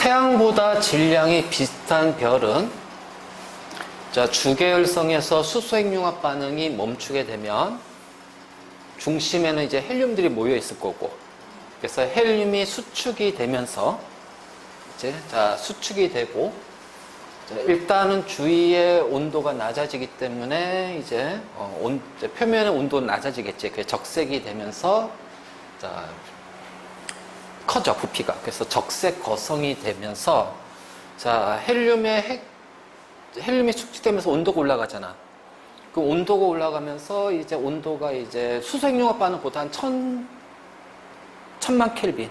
태양보다 질량이 비슷한 별은 자, 주계열성에서 수소 핵융합 반응이 멈추게 되면 중심에는 이제 헬륨들이 모여 있을 거고, 그래서 헬륨이 수축이 되면서 이제 자, 수축이 되고, 자, 일단은 주위의 온도가 낮아지기 때문에 이제 표면의 온도는 낮아지겠지. 그게 적색이 되면서 자, 커져, 부피가. 그래서 적색 거성이 되면서 자, 헬륨이 축적되면서 온도가 올라가잖아. 그 온도가 올라가면서 이제 온도가 이제 수소 핵융합 반응보다 한 1000만 켈빈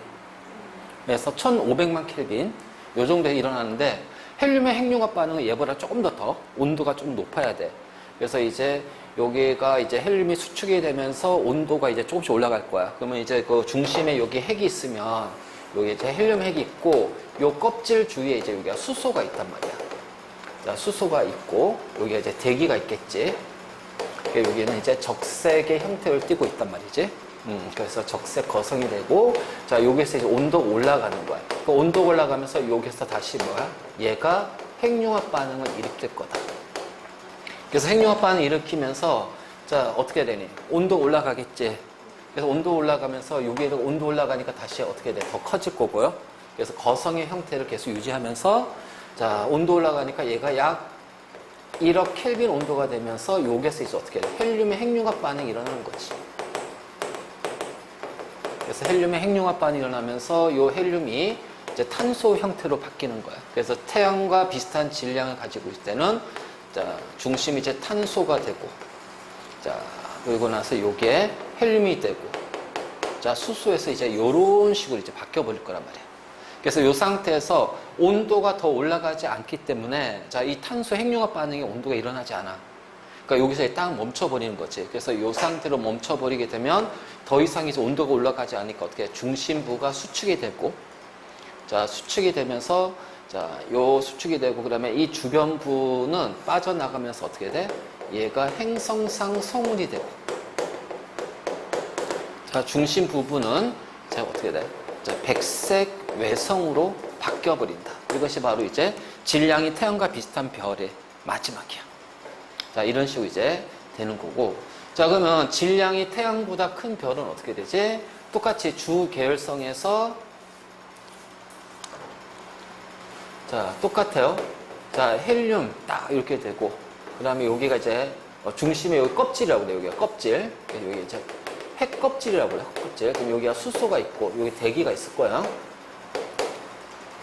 에서 1500만 켈빈 요 정도에 일어나는데, 헬륨의 핵융합 반응은 얘보다 조금 더 온도가 좀 높아야 돼. 그래서 이제 여기가 이제 헬륨이 수축이 되면서 온도가 이제 조금씩 올라갈 거야. 그러면 이제 그 중심에 여기 핵이 있으면 여기 이제 헬륨 핵이 있고, 요 껍질 주위에 이제 여기가 수소가 있단 말이야. 자, 수소가 있고 여기가 이제 대기가 있겠지. 여기는 이제 적색의 형태를 띠고 있단 말이지. 그래서 적색 거성이 되고, 자, 여기서 이제 온도가 올라가는 거야. 그 온도가 올라가면서 여기서 다시 뭐야? 얘가 핵융합 반응을 일으킬 거다. 그래서 핵융합 반응을 일으키면서, 자, 어떻게 되니? 온도가 올라가겠지. 그래서 온도 올라가면서 여기가 온도 올라가니까 다시 어떻게 돼? 더 커질 거고요. 그래서 거성의 형태를 계속 유지하면서, 자, 온도 올라가니까 얘가 약 1억 켈빈 온도가 되면서 여기서 이제 어떻게 돼? 헬륨의 핵융합 반응이 일어나는 거지. 그래서 헬륨의 핵융합 반응이 일어나면서 이 헬륨이 이제 탄소 형태로 바뀌는 거야. 그래서 태양과 비슷한 질량을 가지고 있을 때는 자, 중심이 이제 탄소가 되고, 자, 그리고 나서 요게 헬륨이 되고, 자, 수소에서 이제 이런 식으로 이제 바뀌어 버릴 거란 말이야. 그래서 이 상태에서 온도가 더 올라가지 않기 때문에 자, 이 탄소 핵융합 반응의 온도가 일어나지 않아. 그러니까 여기서 딱 멈춰버리는 거지. 그래서 이 상태로 멈춰버리게 되면 더 이상 이제 온도가 올라가지 않으니까 어떻게 해? 중심부가 수축이 되고, 자, 수축이 되면서 자, 요 수축이 되고, 그다음에 이 주변부는 빠져나가면서 어떻게 돼? 얘가 행성상 성운이 되고, 자, 중심 부분은 자, 어떻게 돼? 자, 백색 외성으로 바뀌어버린다. 이것이 바로 이제 질량이 태양과 비슷한 별의 마지막이야. 자, 이런 식으로 이제 되는 거고. 자, 그러면 질량이 태양보다 큰 별은 어떻게 되지? 똑같이 주 계열성에서 자, 똑같아요. 자, 헬륨 딱 이렇게 되고, 그 다음에 여기가 이제 중심에 여기 껍질이라고 그래요. 여기가 껍질. 여기 이제 핵 껍질이라고 그래요. 핵 껍질. 그럼 여기가 수소가 있고, 여기 대기가 있을 거야.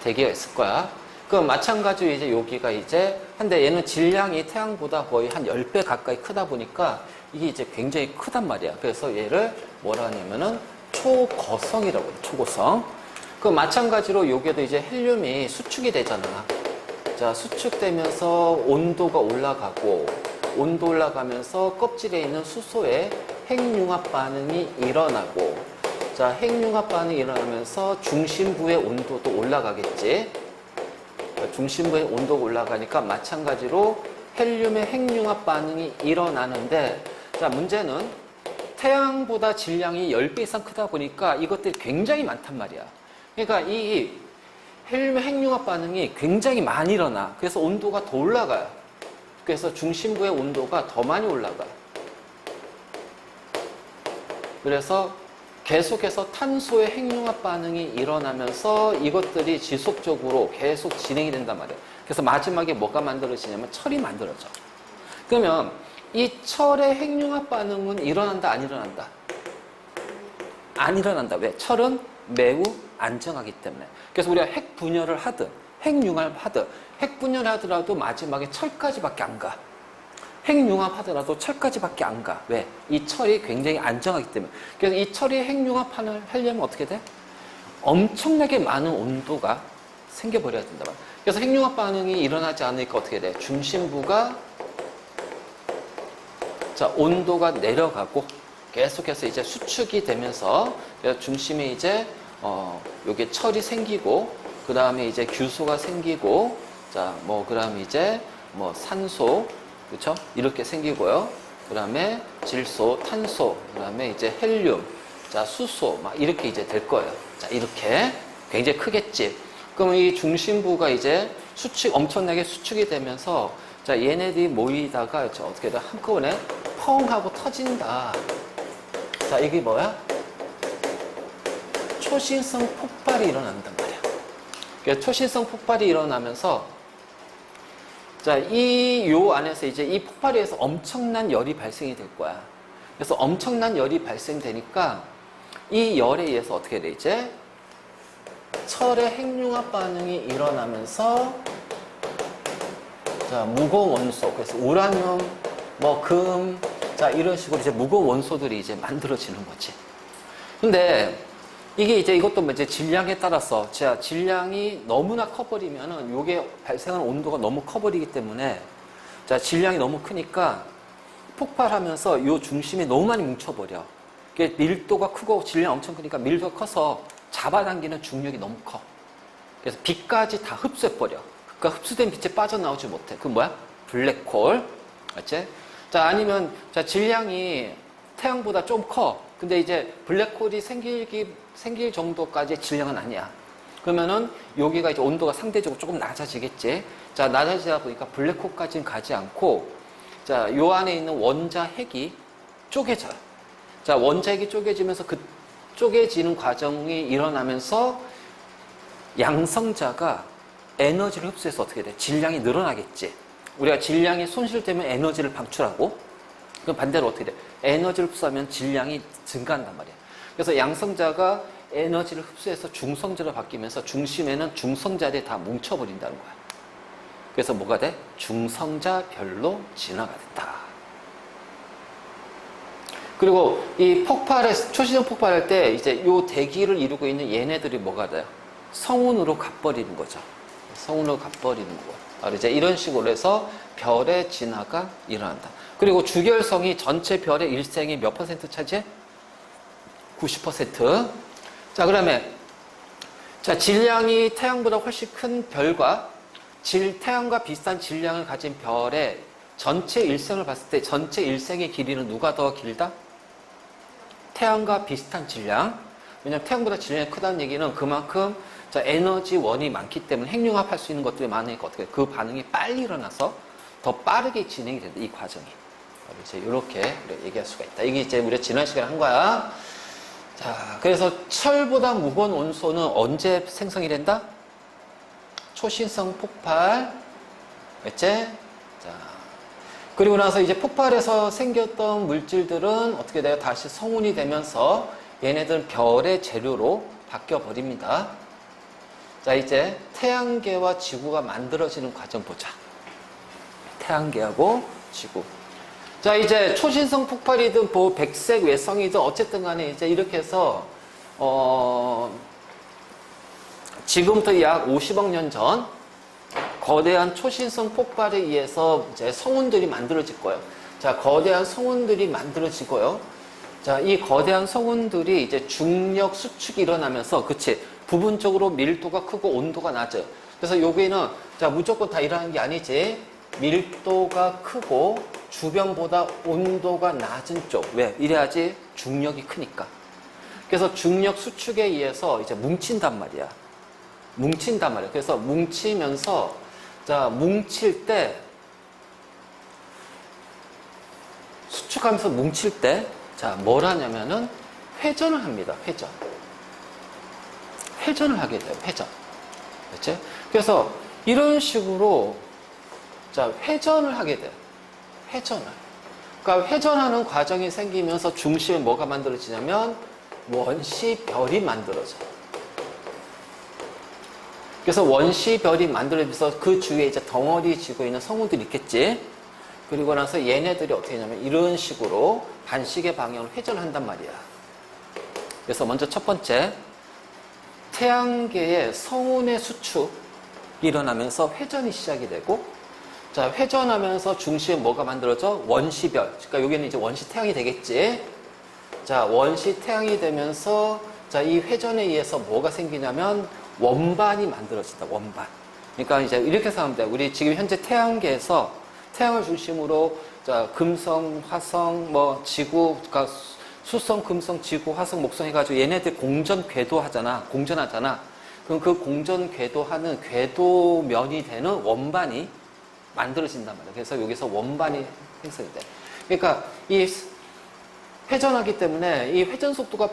대기가 있을 거야. 그럼 마찬가지로 이제 여기가 이제, 근데 얘는 질량이 태양보다 거의 한 10배 가까이 크다 보니까 이게 이제 굉장히 크단 말이야. 그래서 얘를 뭐라 하냐면은 초거성이라고 해요. 초거성. 그 마찬가지로 여기에도 이제 헬륨이 수축이 되잖아. 자, 수축되면서 온도가 올라가고, 온도 올라가면서 껍질에 있는 수소의 핵융합 반응이 일어나고, 자, 핵융합 반응이 일어나면서 중심부의 온도도 올라가겠지. 중심부의 온도가 올라가니까 마찬가지로 헬륨의 핵융합 반응이 일어나는데, 자, 문제는 태양보다 질량이 10배 이상 크다 보니까 이것들이 굉장히 많단 말이야. 그러니까 이 헬륨의 핵융합 반응이 굉장히 많이 일어나. 그래서 온도가 더 올라가요. 그래서 중심부의 온도가 더 많이 올라가. 그래서 계속해서 탄소의 핵융합 반응이 일어나면서 이것들이 지속적으로 계속 진행이 된단 말이에요. 그래서 마지막에 뭐가 만들어지냐면 철이 만들어져. 그러면 이 철의 핵융합 반응은 일어난다, 안 일어난다? 안 일어난다. 왜? 철은 매우 안정하기 때문에. 그래서 우리가 핵 분열을 하든 핵융합을 하든, 핵 분열을 하더라도 마지막에 철까지밖에 안 가. 핵융합 하더라도 철까지밖에 안 가. 왜? 이 철이 굉장히 안정하기 때문에. 그래서 이 철이 핵융합을 하려면 어떻게 돼? 엄청나게 많은 온도가 생겨버려야 된다 말이야. 그래서 핵융합 반응이 일어나지 않으니까 어떻게 돼? 중심부가 자, 온도가 내려가고 계속해서 이제 수축이 되면서 중심에 이제 여기 철이 생기고, 그 다음에 이제 규소가 생기고, 자, 뭐 그다음에 이제 뭐 산소, 그렇죠? 이렇게 생기고요. 그 다음에 질소, 탄소, 그 다음에 이제 헬륨, 자, 수소, 막 이렇게 이제 될 거예요. 자, 이렇게 굉장히 크겠지. 그러면 이 중심부가 이제 엄청나게 수축이 되면서 자, 얘네들이 모이다가 어떻게 돼? 한꺼번에 펑 하고 터진다. 자, 이게 뭐야? 초신성 폭발이 일어난단 말이야. 그러니까 초신성 폭발이 일어나면서 자, 요 안에서 이제 이 폭발에 의해서 엄청난 열이 발생이 될 거야. 그래서 엄청난 열이 발생되니까 이 열에 의해서 어떻게 돼? 이제 철의 핵융합 반응이 일어나면서 자, 무거운 원소, 그래서 우라늄, 뭐 금, 자, 이런 식으로 이제 무거운 원소들이 이제 만들어지는 거지. 근데 이게 이제 이것도 이제 질량에 따라서 자, 질량이 너무나 커버리면은 요게 발생하는 온도가 너무 커버리기 때문에 자, 질량이 너무 크니까 폭발하면서 요 중심이 너무 많이 뭉쳐버려. 이게 밀도가 크고 질량이 엄청 크니까 밀도가 커서 잡아당기는 중력이 너무 커. 그래서 빛까지 다 흡수해버려. 그러니까 흡수된 빛이 빠져나오지 못해. 그건 뭐야? 블랙홀. 맞지? 자, 아니면, 자, 질량이 태양보다 좀 커. 근데 이제 블랙홀이 생길 정도까지의 질량은 아니야. 그러면은 여기가 이제 온도가 상대적으로 조금 낮아지겠지. 자, 낮아지다 보니까 블랙홀까지는 가지 않고, 자, 요 안에 있는 원자 핵이 쪼개져요. 자, 원자 핵이 쪼개지면서 그 쪼개지는 과정이 일어나면서 양성자가 에너지를 흡수해서 어떻게 돼? 질량이 늘어나겠지. 우리가 질량이 손실되면 에너지를 방출하고, 그럼 반대로 어떻게 돼? 에너지를 흡수하면 질량이 증가한단 말이야. 그래서 양성자가 에너지를 흡수해서 중성자로 바뀌면서 중심에는 중성자들이 다 뭉쳐버린다는 거야. 그래서 뭐가 돼? 중성자별로 진화가 됐다. 그리고 이 초신성 폭발할 때 이제 요 대기를 이루고 있는 얘네들이 뭐가 돼요? 성운으로 가버리는 거죠. 성운으로 가버리는 거. 바로 이제 이런 식으로 해서 별의 진화가 일어난다. 그리고 주결성이 전체 별의 일생이 몇 퍼센트 차지해? 90%. 자, 그다음에 자, 질량이 태양보다 훨씬 큰 별과 태양과 비슷한 질량을 가진 별의 전체 일생을 봤을 때 전체 일생의 길이는 누가 더 길다? 태양과 비슷한 질량. 왜냐하면 태양보다 질량이 크다는 얘기는 그만큼 자, 에너지원이 많기 때문에 핵융합할 수 있는 것들이 많으니까 어떻게 그 반응이 빨리 일어나서 더 빠르게 진행이 된다. 이 과정이. 이제 이렇게 얘기할 수가 있다. 이게 이제 우리가 지난 시간에 한 거야. 자, 그래서 철보다 무거운 원소는 언제 생성이 된다? 초신성 폭발. 됐지? 자, 그리고 나서 이제 폭발해서 생겼던 물질들은 어떻게 돼요? 다시 성운이 되면서 얘네들은 별의 재료로 바뀌어 버립니다. 자, 이제 태양계와 지구가 만들어지는 과정 보자. 태양계하고 지구. 자, 이제 초신성 폭발이든 뭐 백색 외성이든 어쨌든 간에 이제 이렇게 해서 지금부터 약 50억 년 전 거대한 초신성 폭발에 의해서 이제 성운들이 만들어질 거예요. 자, 거대한 성운들이 만들어지고요. 자, 이 거대한 성운들이 이제 중력 수축이 일어나면서, 그치? 부분적으로 밀도가 크고 온도가 낮아요. 그래서 여기는, 자, 무조건 다 일어나는 게 아니지. 밀도가 크고 주변보다 온도가 낮은 쪽. 왜? 이래야지 중력이 크니까. 그래서 중력 수축에 의해서 이제 뭉친단 말이야. 뭉친단 말이야. 그래서 뭉치면서, 자, 뭉칠 때, 수축하면서 뭉칠 때, 자, 뭘 하냐면은 회전을 합니다. 회전. 회전을 하게 돼요. 회전. 그렇지? 그래서 이런 식으로 자, 회전을 하게 돼요. 회전을. 그러니까 회전하는 과정이 생기면서 중심에 뭐가 만들어지냐면 원시별이 만들어져요. 그래서 원시별이 만들어져서 그 주위에 이제 덩어리 지고 있는 성운들이 있겠지. 그리고 나서 얘네들이 어떻게 하냐면 이런 식으로 반시계 방향으로 회전을 한단 말이야. 그래서 먼저 첫 번째, 태양계의 성운의 수축이 일어나면서 회전이 시작이 되고, 자, 회전하면서 중심에 뭐가 만들어져? 원시별. 그러니까 여기는 이제 원시 태양이 되겠지. 자, 원시 태양이 되면서, 자, 이 회전에 의해서 뭐가 생기냐면 원반이 만들어진다. 원반. 그러니까 이제 이렇게 생각하면 돼. 우리 지금 현재 태양계에서 태양을 중심으로 자, 금성, 화성, 뭐 지구, 그러니까 수성, 금성, 지구, 화성, 목성 해가지고 얘네들 공전 궤도 하잖아. 공전하잖아. 그럼 그 공전 궤도하는 궤도면이 되는 원반이 만들어진단 말이에요. 그래서 여기서 원반이 생성이 돼. 그러니까 이 회전하기 때문에 이 회전 속도가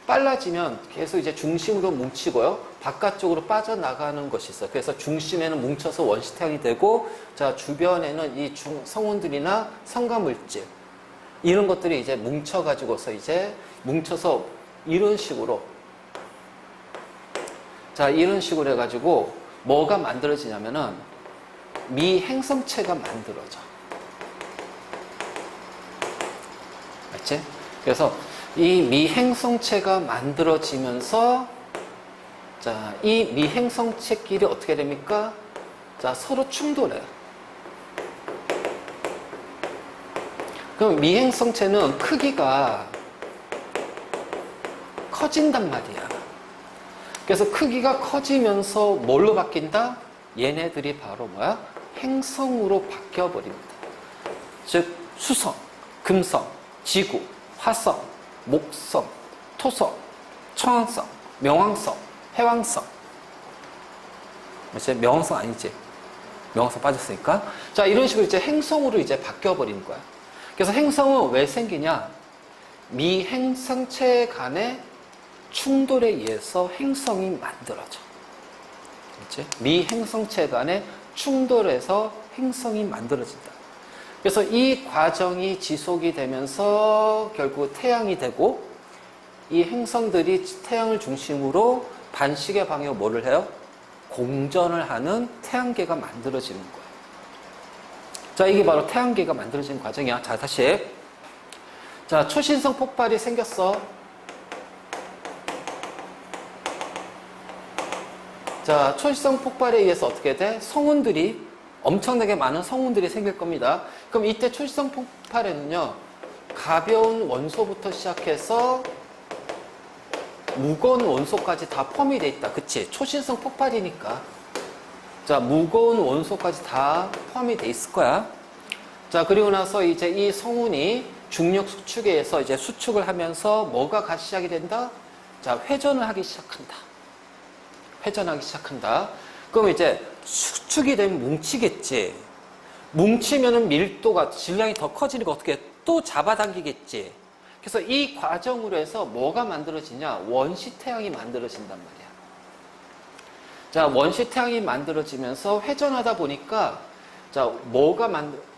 빨라지면 계속 이제 중심으로 뭉치고요. 바깥쪽으로 빠져나가는 것이 있어요. 그래서 중심에는 뭉쳐서 원시태양이 되고, 자, 주변에는 이 성운들이나 성가물질, 이런 것들이 이제 뭉쳐가지고서 이제 뭉쳐서 이런 식으로, 자, 이런 식으로 해가지고 뭐가 만들어지냐면은 미행성체가 만들어져. 맞지? 그래서 이 미행성체가 만들어지면서, 자, 이 미행성체끼리 어떻게 됩니까? 자, 서로 충돌해요. 그럼 미행성체는 크기가 커진단 말이야. 그래서 크기가 커지면서 뭘로 바뀐다? 얘네들이 바로 뭐야? 행성으로 바뀌어버립니다. 즉, 수성, 금성, 지구, 화성, 목성, 토성, 청왕성, 명왕성, 해왕성. 이제 명왕성 아니지? 명왕성 빠졌으니까. 자, 이런 식으로 이제 행성으로 이제 바뀌어버리는 거야. 그래서 행성은 왜 생기냐? 미행성체 간의 충돌에 의해서 행성이 만들어져. 그렇지? 미행성체 간의 충돌에서 행성이 만들어진다. 그래서 이 과정이 지속이 되면서 결국 태양이 되고, 이 행성들이 태양을 중심으로 반시계 방향으로 뭐를 해요? 공전을 하는 태양계가 만들어지는 거예요. 자, 이게 바로 태양계가 만들어지는 과정이야. 자, 다시. 자, 초신성 폭발이 생겼어. 자, 초신성 폭발에 의해서 어떻게 돼? 성운들이, 엄청나게 많은 성운들이 생길 겁니다. 그럼 이때 초신성 폭발에는요, 가벼운 원소부터 시작해서 무거운 원소까지 다 포함이 돼 있다. 그치? 초신성 폭발이니까. 자, 무거운 원소까지 다 포함이 돼 있을 거야. 자, 그리고 나서 이제 이 성운이 중력 수축에 의해서 이제 수축을 하면서 뭐가 시작이 된다? 자, 회전을 하기 시작한다. 회전하기 시작한다. 그럼 이제 수축이 되면 뭉치겠지. 뭉치면은 밀도가, 질량이 더 커지니까 어떻게 또 잡아당기겠지. 그래서 이 과정으로 해서 뭐가 만들어지냐? 원시태양이 만들어진단 말이야. 자, 원시태양이 만들어지면서 회전하다 보니까, 자,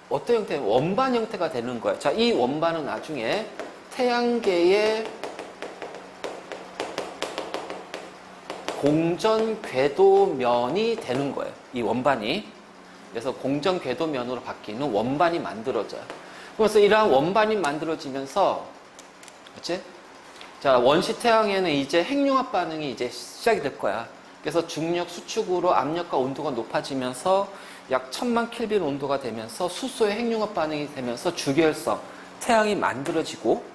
어떤 형태? 원반 형태가 되는 거야. 자, 이 원반은 나중에 태양계의 공전 궤도면이 되는 거예요. 이 원반이. 그래서 공전 궤도면으로 바뀌는 원반이 만들어져요. 그래서 이러한 원반이 만들어지면서, 그렇지? 자, 원시태양에는 이제 핵융합 반응이 이제 시작이 될 거야. 그래서 중력 수축으로 압력과 온도가 높아지면서 약 1000만 켈빈 온도가 되면서 수소의 핵융합 반응이 되면서 주결성, 태양이 만들어지고,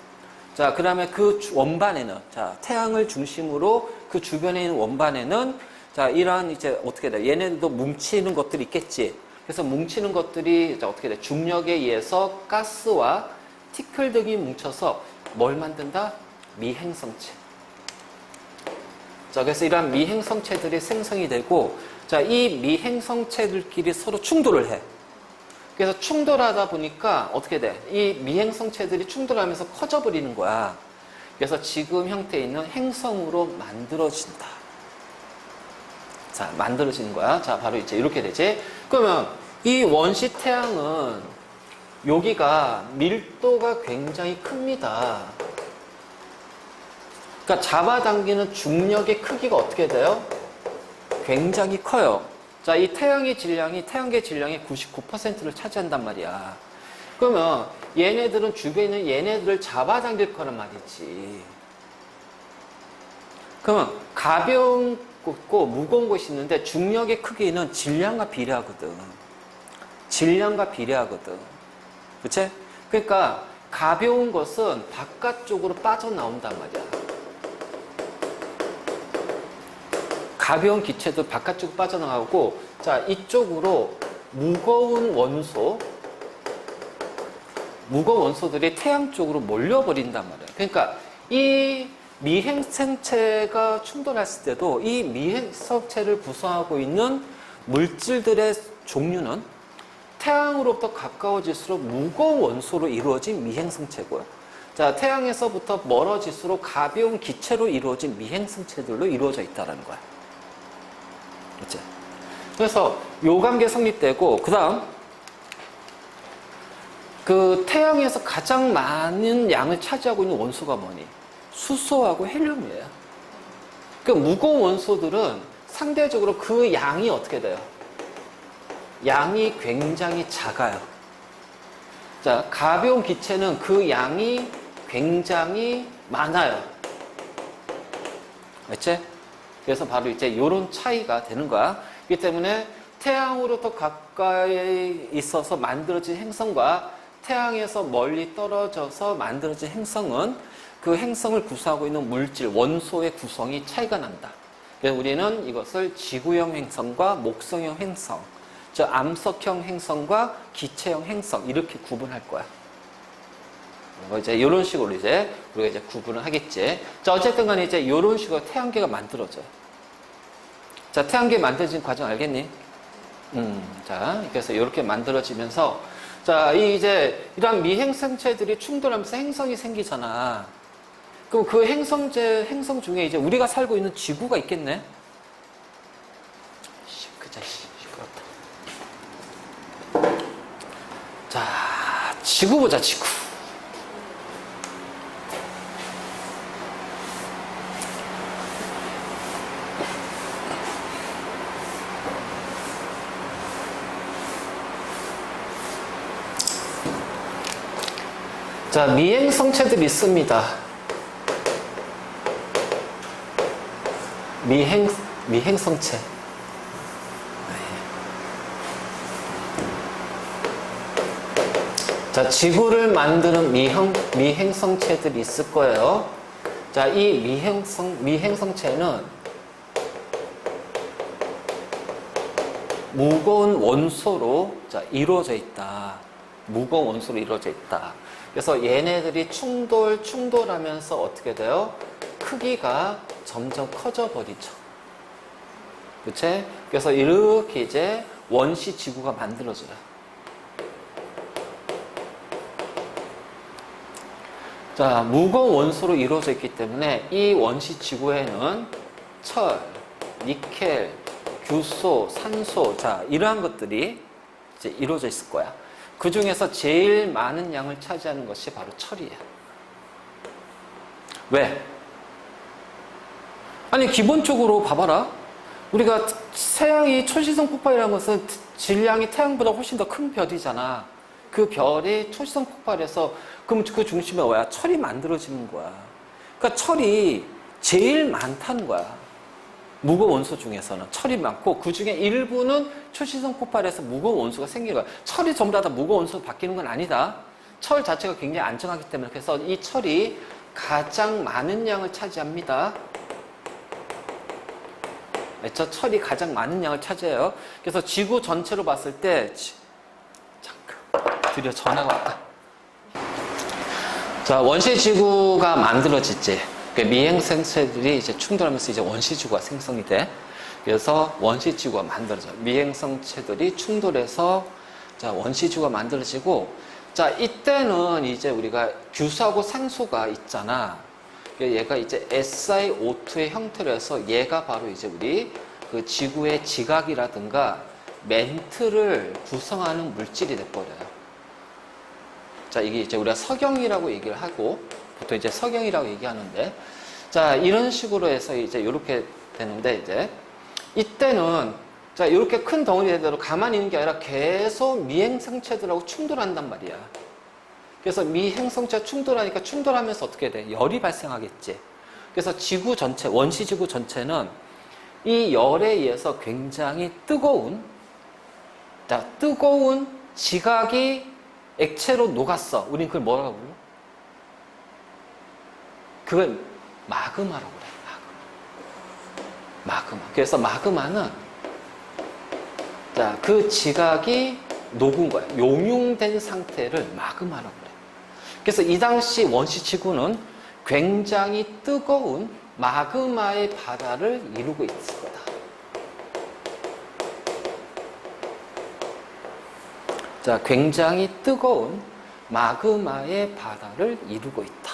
자, 그 다음에 그 원반에는, 자, 태양을 중심으로 그 주변에 있는 원반에는, 자, 이러한 이제 어떻게 돼? 얘네들도 뭉치는 것들이 있겠지. 그래서 뭉치는 것들이, 자, 어떻게 돼? 중력에 의해서 가스와 티클 등이 뭉쳐서 뭘 만든다? 미행성체. 자, 그래서 이러한 미행성체들이 생성이 되고, 자, 이 미행성체들끼리 서로 충돌을 해. 그래서 충돌하다 보니까 어떻게 돼? 이 미행성체들이 충돌하면서 커져버리는 거야. 그래서 지금 형태에 있는 행성으로 만들어진다. 자, 만들어지는 거야. 자, 바로 이제 이렇게 되지. 그러면 이 원시태양은 여기가 밀도가 굉장히 큽니다. 그러니까 잡아당기는 중력의 크기가 어떻게 돼요? 굉장히 커요. 자, 이 태양계 질량이 99%를 차지한단 말이야. 그러면 얘네들은 주변에 있는 얘네들을 잡아당길 거란 말이지. 그러면 가벼운 곳고 무거운 곳이 있는데 중력의 크기는 질량과 비례하거든. 질량과 비례하거든. 그치? 그러니까 가벼운 것은 바깥쪽으로 빠져나온단 말이야. 가벼운 기체도 바깥쪽으로 빠져나가고, 자, 이쪽으로 무거운 원소들이 태양 쪽으로 몰려버린단 말이에요. 그러니까 이 미행성체가 충돌했을 때도 이 미행성체를 구성하고 있는 물질들의 종류는 태양으로부터 가까워질수록 무거운 원소로 이루어진 미행성체고요. 자, 태양에서부터 멀어질수록 가벼운 기체로 이루어진 미행성체들로 이루어져 있다는 거야. 그치? 그래서 요 관계 성립되고, 그 다음, 그 태양에서 가장 많은 양을 차지하고 있는 원소가 뭐니? 수소하고 헬륨이에요. 그 무거운 원소들은 상대적으로 그 양이 어떻게 돼요? 양이 굉장히 작아요. 자, 가벼운 기체는 그 양이 굉장히 많아요. 그치? 그래서 바로 이제 이런 차이가 되는 거야. 그렇기 때문에 태양으로부터 가까이 있어서 만들어진 행성과 태양에서 멀리 떨어져서 만들어진 행성은 그 행성을 구성하고 있는 물질, 원소의 구성이 차이가 난다. 그래서 우리는 이것을 지구형 행성과 목성형 행성, 즉 암석형 행성과 기체형 행성 이렇게 구분할 거야. 이제 이런 식으로 이제 우리가 이제 구분을 하겠지. 자, 어쨌든 간에 이제 이런 식으로 태양계가 만들어져요. 자, 태양계 만들어진 과정 알겠니? 자, 그래서 이렇게 만들어지면서 자, 이제 이런 미행성체들이 충돌하면서 행성이 생기잖아. 그럼 그 행성 중에 이제 우리가 살고 있는 지구가 있겠네? 그자, 시끄럽다. 자, 지구 보자, 지구. 자, 미행성체들이 있습니다. 미행성체. 자, 지구를 만드는 미행성체들이 있을 거예요. 자, 이 미행성체는 무거운 원소로 이루어져 있다. 무거운 원소로 이루어져 있다. 그래서 얘네들이 충돌하면서 어떻게 돼요? 크기가 점점 커져 버리죠. 그치? 그래서 이렇게 이제 원시 지구가 만들어져요. 자, 무거운 원소로 이루어져 있기 때문에 이 원시 지구에는 철, 니켈, 규소, 산소, 자, 이러한 것들이 이제 이루어져 있을 거야. 그 중에서 제일 많은 양을 차지하는 것이 바로 철이에요. 왜? 아니, 기본적으로 봐봐라. 우리가 태양이 초시성 폭발이라는 것은 질량이 태양보다 훨씬 더 큰 별이잖아. 그 별이 초시성 폭발해서 그럼 그 중심에 뭐야? 철이 만들어지는 거야. 그러니까 철이 제일 많다는 거야. 무거운 원소 중에서는 철이 많고 그 중에 일부는 초시성 폭발해서 무거운 원소가 생기는 거야. 철이 전부 다 무거운 원소로 바뀌는 건 아니다. 철 자체가 굉장히 안정하기 때문에 그래서 이 철이 가장 많은 양을 차지합니다. 저 철이 가장 많은 양을 차지해요. 그래서 지구 전체로 봤을 때 잠깐 드디어 전화가 왔다. 자, 원시 지구가 만들어지지. 미행성체들이 이제 충돌하면서 이제 원시 지구가 생성이 돼. 그래서 원시 지구가 만들어져. 미행성체들이 충돌해서 자, 원시 지구가 만들어지고 자, 이때는 이제 우리가 규소하고 산소가 있잖아. 얘가 이제 SiO2의 형태로 해서 얘가 바로 이제 우리 그 지구의 지각이라든가 멘트를 구성하는 물질이 돼버려요. 자, 이게 이제 우리가 석영이라고 얘기를 하고, 보통 이제 석영이라고 얘기하는데, 자, 이런 식으로 해서 이제 이렇게 되는데, 이제, 이때는, 자, 이렇게 큰 덩어리대로 가만히 있는 게 아니라 계속 미행성체들하고 충돌한단 말이야. 그래서 미행성체가 충돌하니까 충돌하면서 어떻게 돼? 열이 발생하겠지. 그래서 지구 전체, 원시 지구 전체는 이 열에 의해서 굉장히 뜨거운 지각이 액체로 녹았어. 우린 그걸 뭐라고 불러? 그걸 마그마라고 그래. 마그마. 그래서 마그마는 자, 그 지각이 녹은 거야. 용융된 상태를 마그마라고 그래. 그래서 이 당시 원시 지구는 굉장히 뜨거운 마그마의 바다를 이루고 있을 거다. 자, 굉장히 뜨거운 마그마의 바다를 이루고 있다.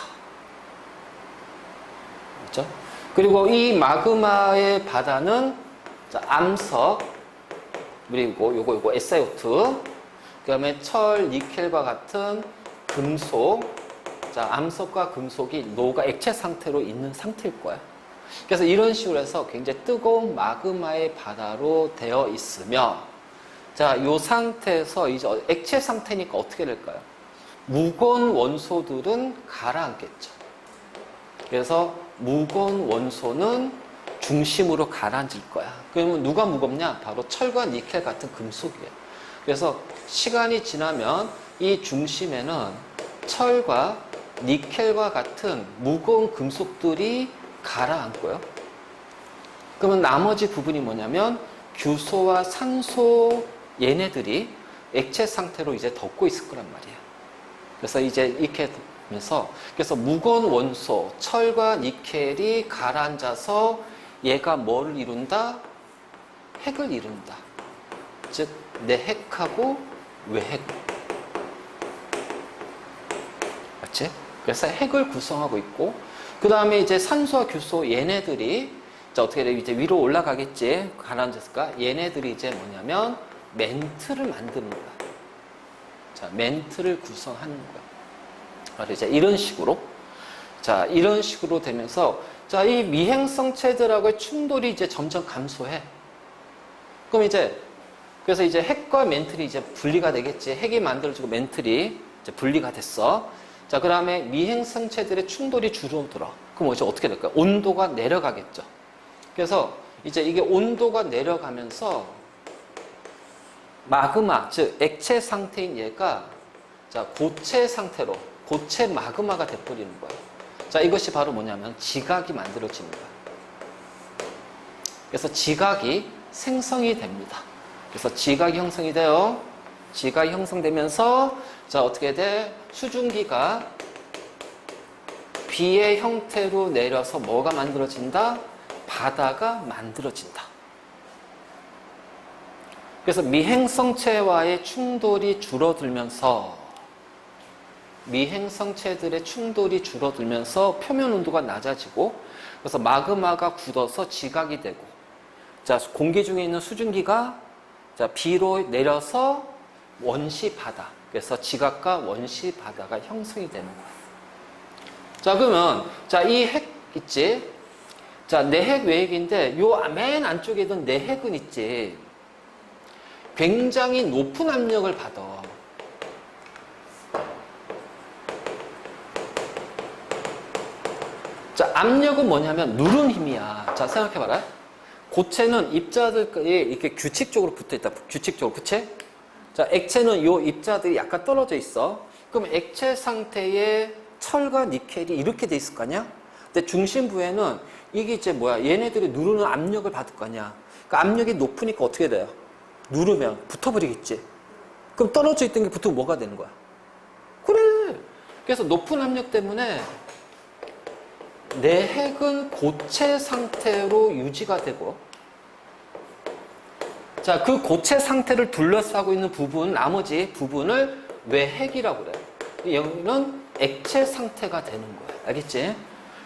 그렇죠? 그리고 이 마그마의 바다는 자, 암석, 그리고 요거 SiO2, 그 다음에 철, 니켈과 같은 금속, 자, 암석과 금속이 녹아 액체 상태로 있는 상태일 거야. 그래서 이런 식으로 해서 굉장히 뜨거운 마그마의 바다로 되어 있으며, 자, 요 상태에서 이제 액체 상태니까 어떻게 될까요? 무거운 원소들은 가라앉겠죠. 그래서 무거운 원소는 중심으로 가라앉을 거야. 그러면 누가 무겁냐? 바로 철과 니켈 같은 금속이에요. 그래서 시간이 지나면 이 중심에는 철과 니켈과 같은 무거운 금속들이 가라앉고요. 그러면 나머지 부분이 뭐냐면 규소와 산소 얘네들이 액체 상태로 이제 덮고 있을 거란 말이에요. 그래서 이제 이렇게 되면서 그래서 무거운 원소 철과 니켈이 가라앉아서 얘가 뭐를 이룬다? 핵을 이룬다. 즉 내핵하고 외핵. 맞지? 그래서 핵을 구성하고 있고, 그 다음에 이제 산소와 규소 얘네들이 자, 어떻게 돼? 이제 위로 올라가겠지? 가라앉았을까? 얘네들이 이제 뭐냐면 멘트를 만드는 거야. 자, 멘트를 구성하는 거야. 그래서 이제 이런 식으로, 자, 이런 식으로 되면서, 자, 이 미행성체들하고의 충돌이 이제 점점 감소해. 그럼 이제, 그래서 이제 핵과 멘틀이 이제 분리가 되겠지. 핵이 만들어지고 멘틀이 이제 분리가 됐어. 자, 그 다음에 미행성체들의 충돌이 줄어들어. 그럼 이제 어떻게 될까요? 온도가 내려가겠죠. 그래서 이제 이게 온도가 내려가면서 마그마, 즉 액체 상태인 얘가 자, 고체 상태로, 고체 마그마가 돼버리는 거예요. 자, 이것이 바로 뭐냐면 지각이 만들어지는 거예요. 그래서 지각이 생성이 됩니다. 그래서 지각이 형성이 돼요. 지각이 형성되면서 자, 어떻게 돼? 수증기가 비의 형태로 내려서 뭐가 만들어진다? 바다가 만들어진다. 그래서 미행성체와의 충돌이 줄어들면서 미행성체들의 충돌이 줄어들면서 표면 온도가 낮아지고 그래서 마그마가 굳어서 지각이 되고 자, 공기 중에 있는 수증기가 자, 비로 내려서 원시 바다. 그래서 지각과 원시 바다가 형성이 되는 거예요. 자, 그러면 자, 이 핵 있지? 자, 내핵 외핵인데 요 맨 안쪽에 있는 내핵은 있지. 굉장히 높은 압력을 받아. 자, 압력은 뭐냐면 누른 힘이야. 자, 생각해봐라. 고체는 입자들이 이렇게 규칙적으로 붙어있다. 규칙적으로, 그치? 자, 액체는 요 입자들이 약간 떨어져 있어. 그럼 액체 상태에 철과 니켈이 이렇게 돼 있을 거 아니야? 근데 중심부에는 이게 이제 뭐야? 얘네들이 누르는 압력을 받을 거 아니야? 그러니까 압력이 높으니까 어떻게 돼요? 누르면 붙어버리겠지. 그럼 떨어져 있던 게 붙으면 뭐가 되는 거야? 그래. 그래서 높은 압력 때문에 내핵은 고체 상태로 유지가 되고, 자, 그 고체 상태를 둘러싸고 있는 부분, 나머지 부분을 외핵이라고 그래요. 여기는 액체 상태가 되는 거예요. 알겠지?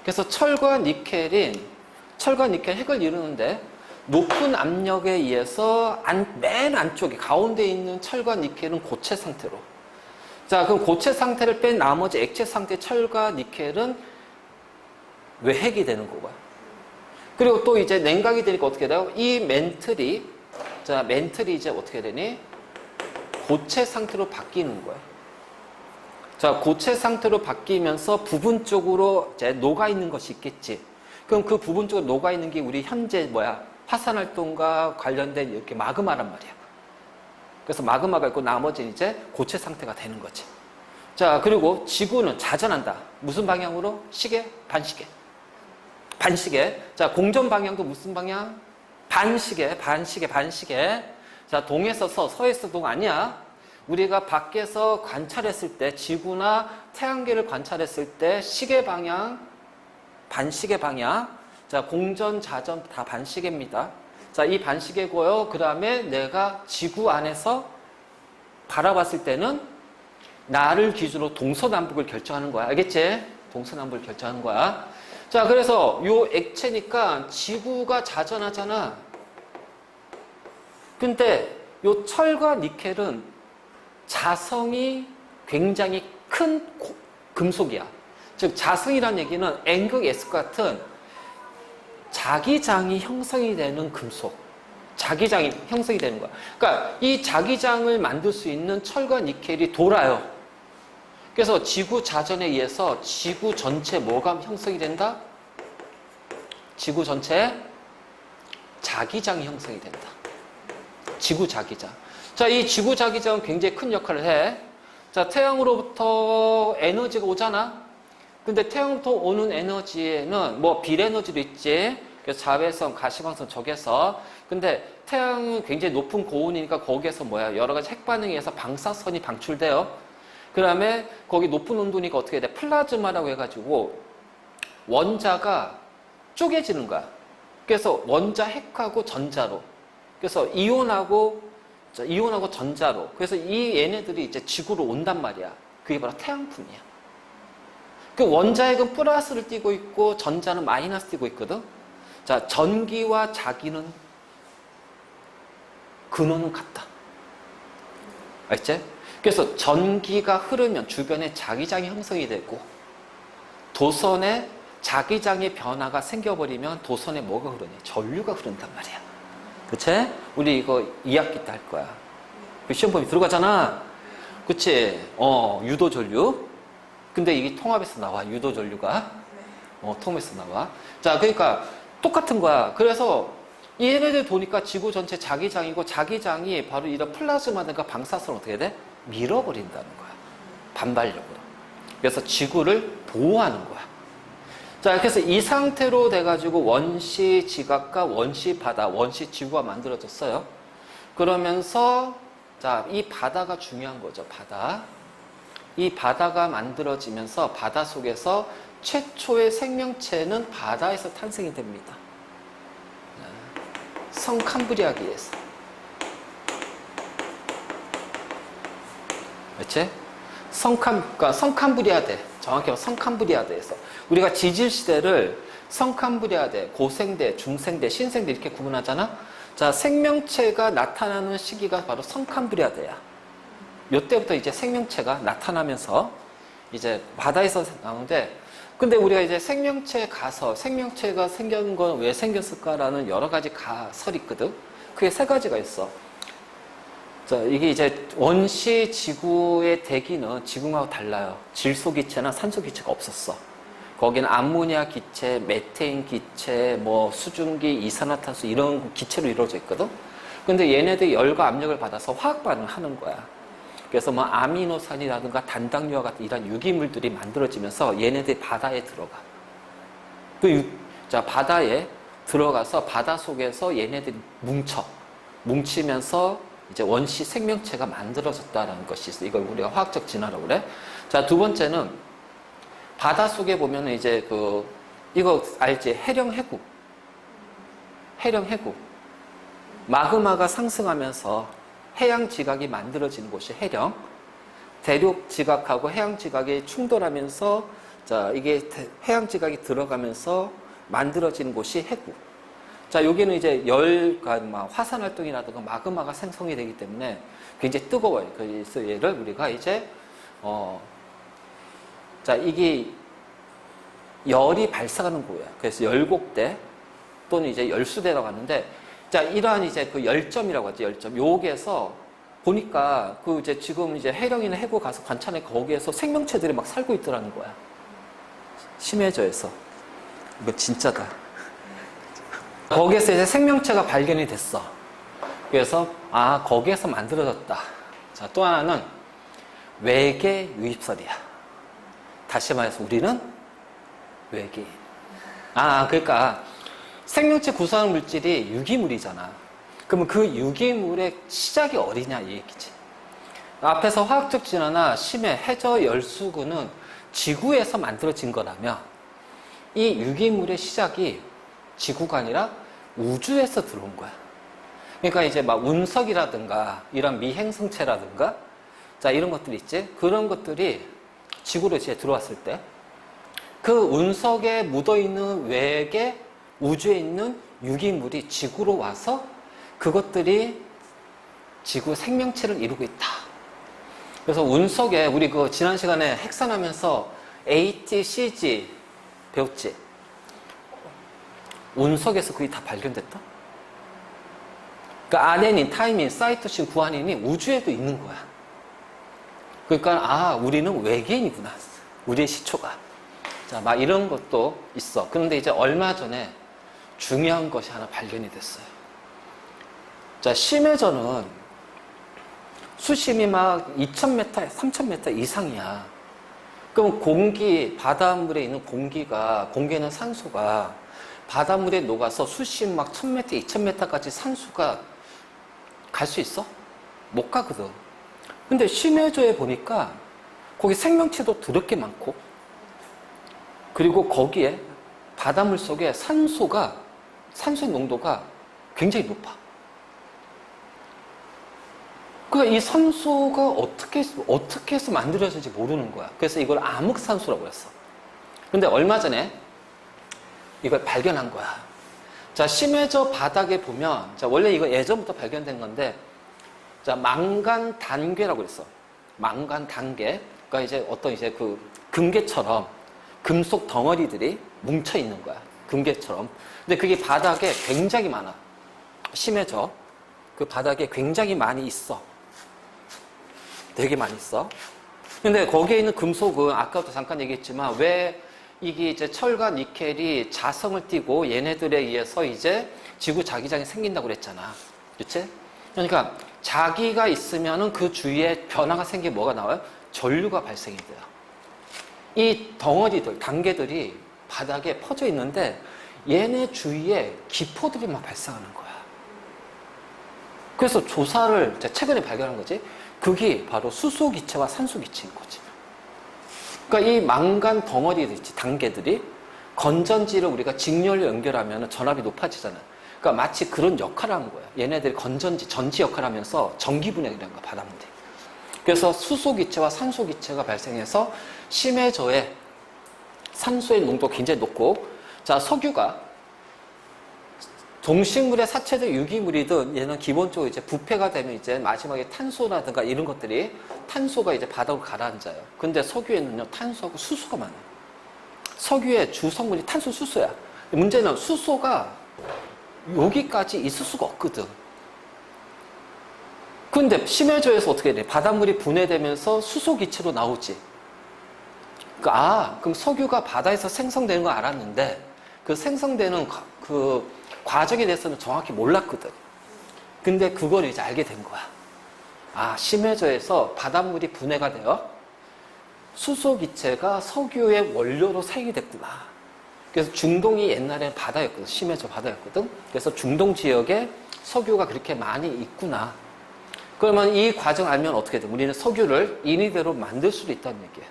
그래서 철과 니켈 핵을 이루는데 높은 압력에 의해서 맨 안쪽에 가운데 있는 철과 니켈은 고체 상태로. 자, 그럼 고체 상태를 뺀 나머지 액체 상태 철과 니켈은 외핵이 되는 거고요. 그리고 또 이제 냉각이 되니까 어떻게 돼요? 이 멘틀이 이제 어떻게 되니? 고체 상태로 바뀌는 거예요. 자, 고체 상태로 바뀌면서 부분적으로 이제 녹아있는 것이 있겠지. 그럼 그 부분적으로 녹아있는 게 우리 현재 화산활동과 관련된 이렇게 마그마란 말이야. 그래서 마그마가 있고 나머지는 이제 고체 상태가 되는 거지. 자, 그리고 지구는 자전한다. 무슨 방향으로? 시계? 반시계. 반시계. 자, 공전 방향도 무슨 방향? 반시계. 자, 동에서 서에서 동 아니야. 우리가 밖에서 관찰했을 때, 지구나 태양계를 관찰했을 때 시계 방향 반시계 방향. 자, 공전, 자전 다 반시계입니다. 자, 이 반시계고요. 그 다음에 내가 지구 안에서 바라봤을 때는 나를 기준으로 동서남북을 결정하는 거야. 알겠지? 동서남북을 결정하는 거야. 자, 그래서 요 액체니까 지구가 자전하잖아. 근데 요 철과 니켈은 자성이 굉장히 큰 금속이야. 즉 자성이라는 얘기는 N극 S 같은 자기장이 형성이 되는 금속. 자기장이 형성이 되는 거야. 그러니까 이 자기장을 만들 수 있는 철과 니켈이 돌아요. 그래서 지구 자전에 의해서 지구 전체 뭐가 형성이 된다? 지구 전체 자기장이 형성이 된다. 지구 자기장. 자, 이 지구 자기장은 굉장히 큰 역할을 해. 자, 태양으로부터 에너지가 오잖아. 근데 태양부터 오는 에너지에는 뭐 비에너지도 있지. 그래서 자외선, 가시광선, 적외선. 근데 태양은 굉장히 높은 고온이니까 거기에서 뭐야? 여러 가지 핵반응에 의해서 방사선이 방출돼요. 그 다음에 거기 높은 온도니까 어떻게 돼? 플라즈마라고 해가지고 원자가 쪼개지는 거야. 그래서 원자 핵하고 전자로. 그래서 이온하고 전자로. 그래서 이 얘네들이 이제 지구로 온단 말이야. 그게 바로 태양풍이야. 그 원자핵은 플러스를 띠고 있고 전자는 마이너스 띠고 있거든. 자, 전기와 자기는 근원은 같다. 알지? 그래서 전기가 흐르면 주변에 자기장이 형성이 되고 도선에 자기장의 변화가 생겨버리면 도선에 뭐가 흐르니? 전류가 흐른단 말이야. 그치? 우리 이거 2학기 때 할 거야. 시험 범위 들어가잖아. 그치? 유도 전류. 근데 이게 통합에서 나와. 유도 전류가. 통합에서 나와. 자, 그러니까 똑같은 거야. 그래서 얘네들 보니까 지구 전체 자기장이고 자기장이 바로 이런 플라즈마든가 방사선을 어떻게 돼? 밀어버린다는 거야. 반발력으로. 그래서 지구를 보호하는 거야. 자, 그래서 이 상태로 돼가지고 원시 지각과 원시 바다, 원시 지구가 만들어졌어요. 그러면서 자, 이 바다가 중요한 거죠. 바다. 이 바다가 만들어지면서 바다 속에서 최초의 생명체는 바다에서 탄생이 됩니다. 성 캄브리아기에서. 그렇지? 그러니까 성캄브리아대. 정확히 말하면 성캄브리아대에서. 우리가 지질시대를 성캄브리아대, 고생대, 중생대, 신생대 이렇게 구분하잖아? 자, 생명체가 나타나는 시기가 바로 성캄브리아대야. 이때부터 이제 생명체가 나타나면서 이제 바다에서 나오는데, 근데 우리가 이제 생명체에 가서 생명체가 생긴 건 왜 생겼을까라는 여러 가지 가설이 있거든. 그게 세 가지가 있어. 자, 이게 이제 원시 지구의 대기는 지금하고 달라요. 질소 기체나 산소 기체가 없었어. 거기는 암모니아 기체, 메테인 기체, 뭐 수증기, 이산화탄소 이런 기체로 이루어져 있거든. 근데 얘네들이 열과 압력을 받아서 화학 반응을 하는 거야. 그래서 뭐 아미노산이라든가 단당류와 같은 이런 유기물들이 만들어지면서 얘네들이 바다에 들어가. 자, 바다에 들어가서 바다 속에서 얘네들이 뭉치면서 이제 원시 생명체가 만들어졌다라는 것이 있어. 이걸 우리가 화학적 진화라고 그래. 자, 두 번째는 바다 속에 보면은 이제 이거 알지? 해령 해구. 마그마가 상승하면서 해양 지각이 만들어지는 곳이 해령. 대륙 지각하고 해양 지각이 충돌하면서 자, 이게 해양 지각이 들어가면서 만들어지는 곳이 해구. 자, 여기는 이제 화산 활동이라든가 마그마가 생성이 되기 때문에 굉장히 뜨거워요. 그래서 얘를 우리가 이제, 자, 이게 열이 발생하는 거야. 그래서 열곡대 또는 이제 열수대라고 하는데, 자, 이러한 이제 그 열점이라고 하지, 열점. 여기에서 보니까 이제 지금 이제 해령이나 해구 가서 관찰해 거기에서 생명체들이 막 살고 있더라는 거야. 심해저에서. 이거 진짜다. 거기에서 이제 생명체가 발견이 됐어. 그래서 거기에서 만들어졌다. 자, 또 하나는 외계 유입설이야. 다시 말해서 우리는 외계인. 그러니까 생명체 구성하는 물질이 유기물이잖아. 그러면 그 유기물의 시작이 어디냐 이 얘기지. 앞에서 화학적 진화나 심해, 해저 열수구는 지구에서 만들어진 거라면 이 유기물의 시작이 지구가 아니라 우주에서 들어온 거야. 그러니까 이제 막 운석이라든가 이런 미행성체라든가 자 이런 것들이 있지. 그런 것들이 지구로 이제 들어왔을 때 그 운석에 묻어있는 외계 우주에 있는 유기물이 지구로 와서 그것들이 지구 생명체를 이루고 있다. 그래서 운석에 우리 그 지난 시간에 핵산하면서 ATCG 배웠지? 운석에서 그게 다 발견됐다? 그러니까 아데닌, 타이민, 사이토신, 구아닌이 우주에도 있는 거야. 그러니까 우리는 외계인이구나. 우리의 시초가. 자, 막 이런 것도 있어. 그런데 이제 얼마 전에 중요한 것이 하나 발견이 됐어요. 자, 심해전은 수심이 막 2000m, 3000m 이상이야. 그럼 바닷물에 있는 공기에는 산소가 바닷물에 녹아서 수심 막 1000m, 2000m까지 산소가 갈 수 있어? 못 가거든. 근데 심해저에 보니까 거기 생명체도 더럽게 많고 그리고 거기에 바닷물 속에 산소의 농도가 굉장히 높아. 그러니까 이 산소가 어떻게 해서 만들어졌는지 모르는 거야. 그래서 이걸 암흑산소라고 했어. 근데 얼마 전에 이걸 발견한 거야. 자, 심해저 바닥에 보면, 자, 원래 이거 예전부터 발견된 건데, 자, 망간 단괴라고 그랬어. 망간 단괴. 그러니까 이제 어떤 이제 그 금괴처럼 금속 덩어리들이 뭉쳐 있는 거야. 금괴처럼. 근데 그게 바닥에 굉장히 많아. 심해져. 그 바닥에 굉장히 많이 있어. 되게 많이 있어. 근데 거기에 있는 금속은 아까도 잠깐 얘기했지만 왜 이게 이제 철과 니켈이 자성을 띠고 얘네들에 의해서 이제 지구 자기장이 생긴다고 그랬잖아. 그치? 그러니까 자기가 있으면은 그 주위에 변화가 생기면 뭐가 나와요? 전류가 발생이 돼요. 이 덩어리들, 단계들이 바닥에 퍼져 있는데 얘네 주위에 기포들이 막 발생하는 거야. 그래서 조사를 최근에 발견한 거지. 그게 바로 수소기체와 산소기체인 거지. 그러니까 이 망간 덩어리들 있지, 단계들이 건전지를 우리가 직렬로 연결하면 전압이 높아지잖아. 그러니까 마치 그런 역할을 하는 거야. 얘네들이 전지 역할을 하면서 전기분해라는 거야, 바닷물이. 그래서 수소기체와 산소기체가 발생해서 심해저에 산소의 농도가 굉장히 높고, 자, 석유가 동식물의 사체든 유기물이든 얘는 기본적으로 이제 부패가 되면 이제 마지막에 탄소라든가 이런 것들이 탄소가 이제 바닥으로 가라앉아요. 근데 석유에는요, 탄소하고 수소가 많아요. 석유의 주 성분이 탄소, 수소야. 문제는 수소가 여기까지 있을 수가 없거든. 근데 심해저에서 어떻게 돼? 바닷물이 분해되면서 수소 기체로 나오지. 그럼 석유가 바다에서 생성되는 걸 알았는데 그 생성되는 그 과정에 대해서는 정확히 몰랐거든. 근데 그걸 이제 알게 된 거야. 심해저에서 바닷물이 분해가 되어 수소 기체가 석유의 원료로 사용이 됐구나. 그래서 중동이 옛날에는 바다였거든. 심해저 바다였거든. 그래서 중동 지역에 석유가 그렇게 많이 있구나. 그러면 이 과정 알면 어떻게 돼? 우리는 석유를 인위대로 만들 수도 있다는 얘기예요.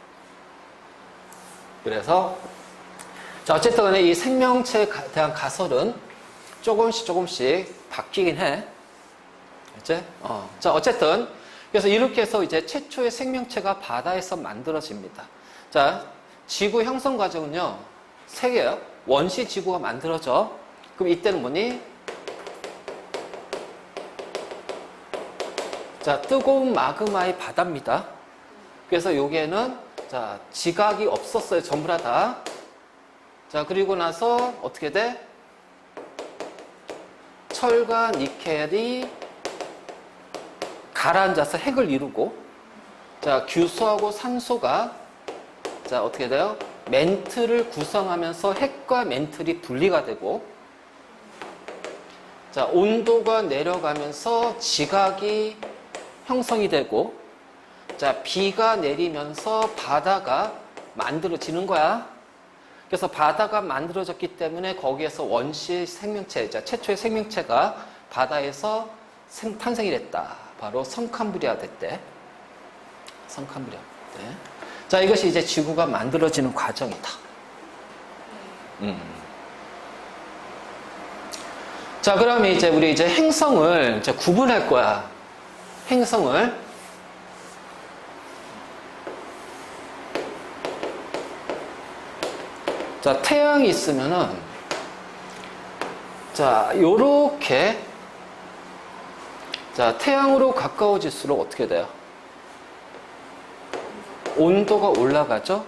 그래서 자, 어쨌든 간에 이 생명체에 대한 가설은 조금씩 바뀌긴 해. 그치? 자, 어쨌든 그래서 이렇게 해서 이제 최초의 생명체가 바다에서 만들어집니다. 자, 지구 형성 과정은요, 3개예요. 원시 지구가 만들어져. 그럼 이때는 뭐니? 자, 뜨거운 마그마의 바다입니다. 그래서 여기에는 자, 지각이 없었어요. 전부 다. 자, 그리고 나서 어떻게 돼? 철과 니켈이 가라앉아서 핵을 이루고, 자, 규소하고 산소가 자, 어떻게 돼요? 멘틀을 구성하면서 핵과 멘틀이 분리가 되고, 자, 온도가 내려가면서 지각이 형성이 되고, 자, 비가 내리면서 바다가 만들어지는 거야. 그래서 바다가 만들어졌기 때문에 거기에서 원시 생명체, 자, 최초의 생명체가 바다에서 탄생이 됐다. 바로 성캄브리아 때. 성캄브리아 때. 자, 이것이 이제 지구가 만들어지는 과정이다. 자, 그러면 이제 우리 이제 행성을 이제 구분할 거야. 행성을. 자, 태양이 있으면은, 자, 요렇게, 자, 태양으로 가까워질수록 어떻게 돼요? 온도가 올라가죠?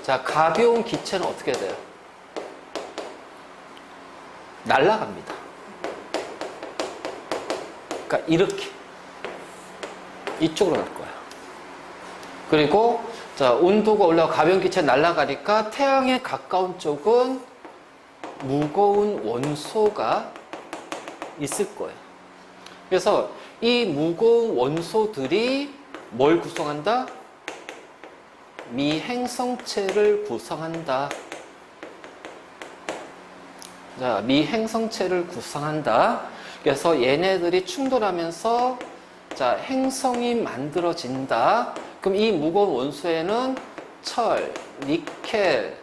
자, 가벼운 기체는 어떻게 돼요? 날아갑니다. 그러니까 이렇게 이쪽으로 갈 거야. 그리고 자, 온도가 올라가 가벼운 기체 날아가니까 태양에 가까운 쪽은 무거운 원소가 있을 거예요. 그래서 이 무거운 원소들이 뭘 구성한다? 미행성체를 구성한다. 자, 미행성체를 구성한다. 그래서 얘네들이 충돌하면서 자, 행성이 만들어진다. 그럼 이 무거운 원소에는 철, 니켈,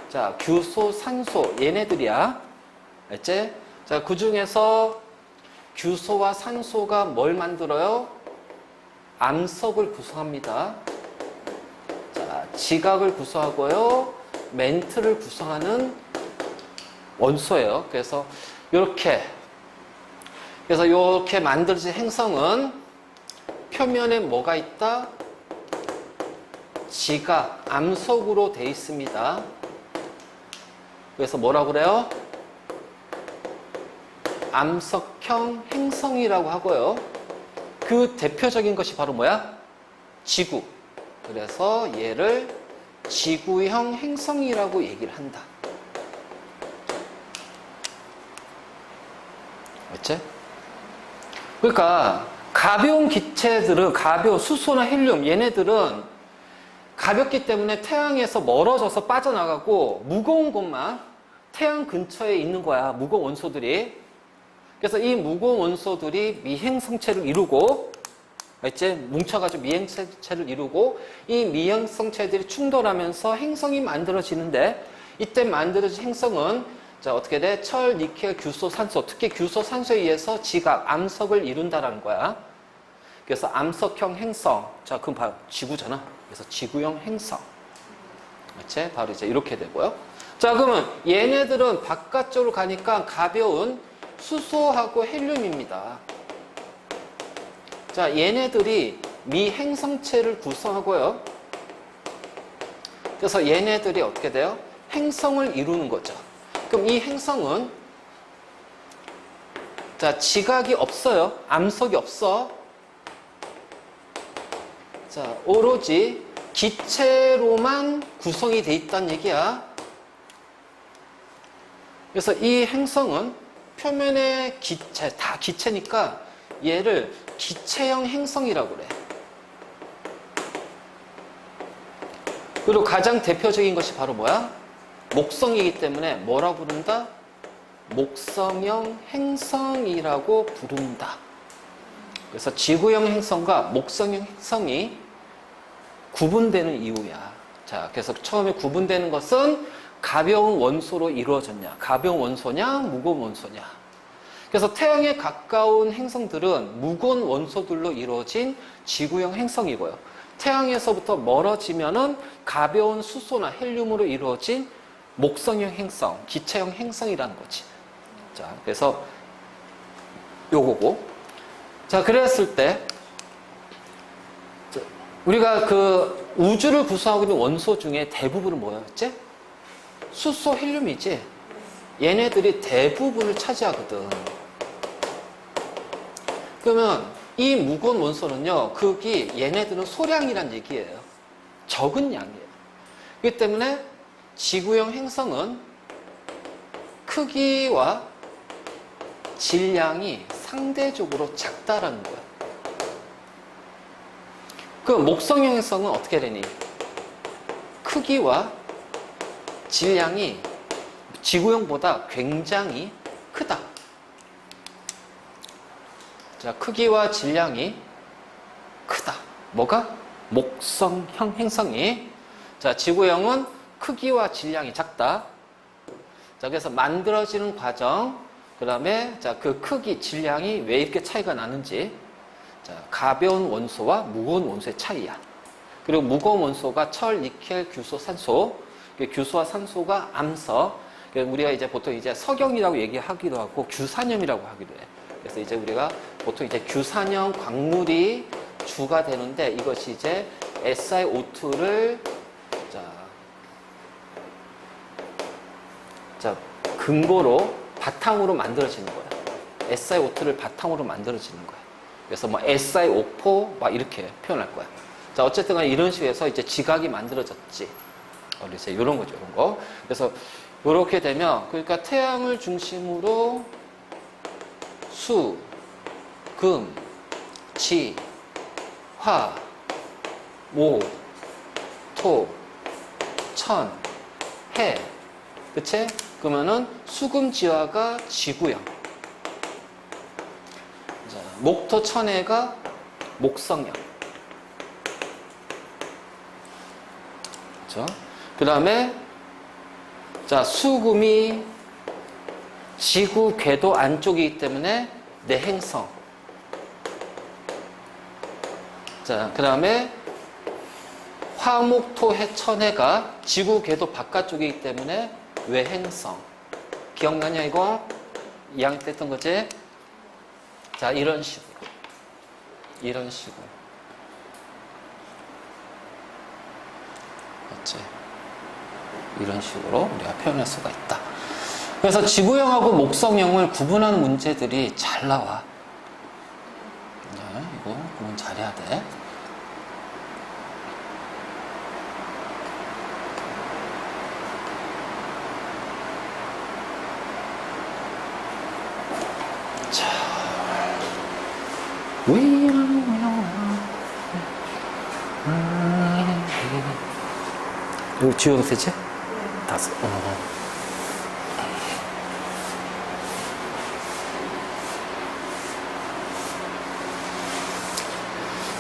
자, 규소, 산소 얘네들이야. 알지? 자, 그 중에서 규소와 산소가 뭘 만들어요? 암석을 구성합니다. 자, 지각을 구성하고요. 멘트를 구성하는 원소예요. 그래서 이렇게 만들어진 행성은 표면에 뭐가 있다? 지각, 암석으로 되어 있습니다. 그래서 뭐라고 그래요? 암석형 행성이라고 하고요. 그 대표적인 것이 바로 뭐야? 지구. 그래서 얘를 지구형 행성이라고 얘기를 한다. 알지? 그러니까 가벼운 기체들은 수소나 헬륨 얘네들은 가볍기 때문에 태양에서 멀어져서 빠져나가고 무거운 것만 태양 근처에 있는 거야. 무거운 원소들이. 그래서 이 무거운 원소들이 미행성체를 이루고, 알지? 뭉쳐가지고 미행성체를 이루고 이 미행성체들이 충돌하면서 행성이 만들어지는데 이때 만들어진 행성은 자, 어떻게 돼? 철, 니켈, 규소, 산소, 특히 규소, 산소에 의해서 지각, 암석을 이룬다라는 거야. 그래서 암석형 행성. 자, 그럼 바로 지구잖아. 그래서 지구형 행성. 그치? 바로 이제 이렇게 되고요. 자, 그러면 얘네들은 바깥쪽으로 가니까 가벼운 수소하고 헬륨입니다. 자, 얘네들이 미행성체를 구성하고요. 그래서 얘네들이 어떻게 돼요? 행성을 이루는 거죠. 그럼 이 행성은 자, 지각이 없어요. 암석이 없어. 자, 오로지 기체로만 구성이 돼 있다는 얘기야. 그래서 이 행성은 표면의 기체, 다 기체니까 얘를 기체형 행성이라고 그래. 그리고 가장 대표적인 것이 바로 뭐야? 목성이기 때문에 뭐라고 부른다? 목성형 행성이라고 부른다. 그래서 지구형 행성과 목성형 행성이 구분되는 이유야. 자, 그래서 처음에 구분되는 것은 가벼운 원소로 이루어졌냐, 가벼운 원소냐, 무거운 원소냐. 그래서 태양에 가까운 행성들은 무거운 원소들로 이루어진 지구형 행성이고요. 태양에서부터 멀어지면은 가벼운 수소나 헬륨으로 이루어진 목성형 행성, 기체형 행성이라는 거지. 자, 그래서 요거고. 자, 그랬을 때 우리가 그 우주를 구성하고 있는 원소 중에 대부분은 뭐였지? 수소, 헬륨이지. 얘네들이 대부분을 차지하거든. 그러면 이 무거운 원소는요, 극이 얘네들은 소량이란 얘기예요. 적은 양이에요. 그렇기 때문에 지구형 행성은 크기와 질량이 상대적으로 작다라는 거야. 그 목성형 행성은 어떻게 되니? 크기와 질량이 지구형보다 굉장히 크다. 자, 크기와 질량이 크다. 뭐가? 목성형 행성이. 자, 지구형은 크기와 질량이 작다. 자, 그래서 만들어지는 과정, 그 다음에 자, 그 크기, 질량이 왜 이렇게 차이가 나는지. 자, 가벼운 원소와 무거운 원소의 차이야. 그리고 무거운 원소가 철, 니켈, 규소, 산소. 규소와 산소가 암석. 우리가 이제 보통 이제 석영이라고 얘기하기도 하고 규산염이라고 하기도 해. 그래서 이제 우리가 보통 이제 규산염 광물이 주가 되는데 이것이 이제 SiO2를 자, 근거로 바탕으로 만들어지는 거야. SiO2를 바탕으로 만들어지는 거야. 그래서 뭐 SiO4 막 이렇게 표현할 거야. 자, 어쨌든 간에 이런 식으로 해서 이제 지각이 만들어졌지. 이제 이런 거죠, 이런 거. 그래서 이렇게 되면 그러니까 태양을 중심으로 수, 금, 지, 화, 목, 토, 천, 해. 그치? 그러면은 수금지화가 지구형. 자, 목토, 천해가 목성형. 그렇죠? 그 다음에 자, 수금이 지구 궤도 안쪽이기 때문에 내행성. 자, 그 다음에 화목토해 천해가 지구 궤도 바깥쪽이기 때문에 외행성. 기억나냐 이거? 2학년 때 했던 거지? 자, 이런 식으로. 이런 식으로. 맞지? 이런 식으로 우리가 표현할 수가 있다. 그래서 지구형하고 목성형을 구분하는 문제들이 잘 나와. 네, 이거 구분 잘해야 돼. 자, 이거 지우형 세지? 다섯.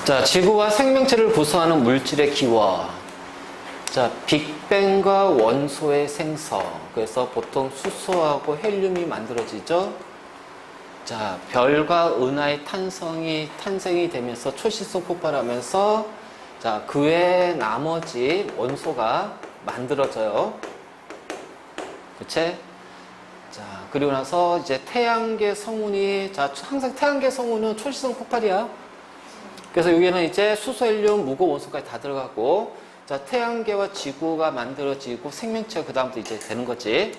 자, 지구와 생명체를 구성하는 물질의 기원. 자, 빅뱅과 원소의 생성. 그래서 보통 수소하고 헬륨이 만들어지죠. 자, 별과 은하의 탄생이 되면서 초실성 폭발하면서 자, 그 외에 나머지 원소가 만들어져요. 그치? 자, 그리고 나서 이제 태양계 성운이, 자, 항상 태양계 성운은 초실성 폭발이야. 그래서 여기는 이제 수소, 헬륨, 무거운 원소까지 다 들어가고, 자, 태양계와 지구가 만들어지고 생명체가 그 다음부터 이제 되는 거지.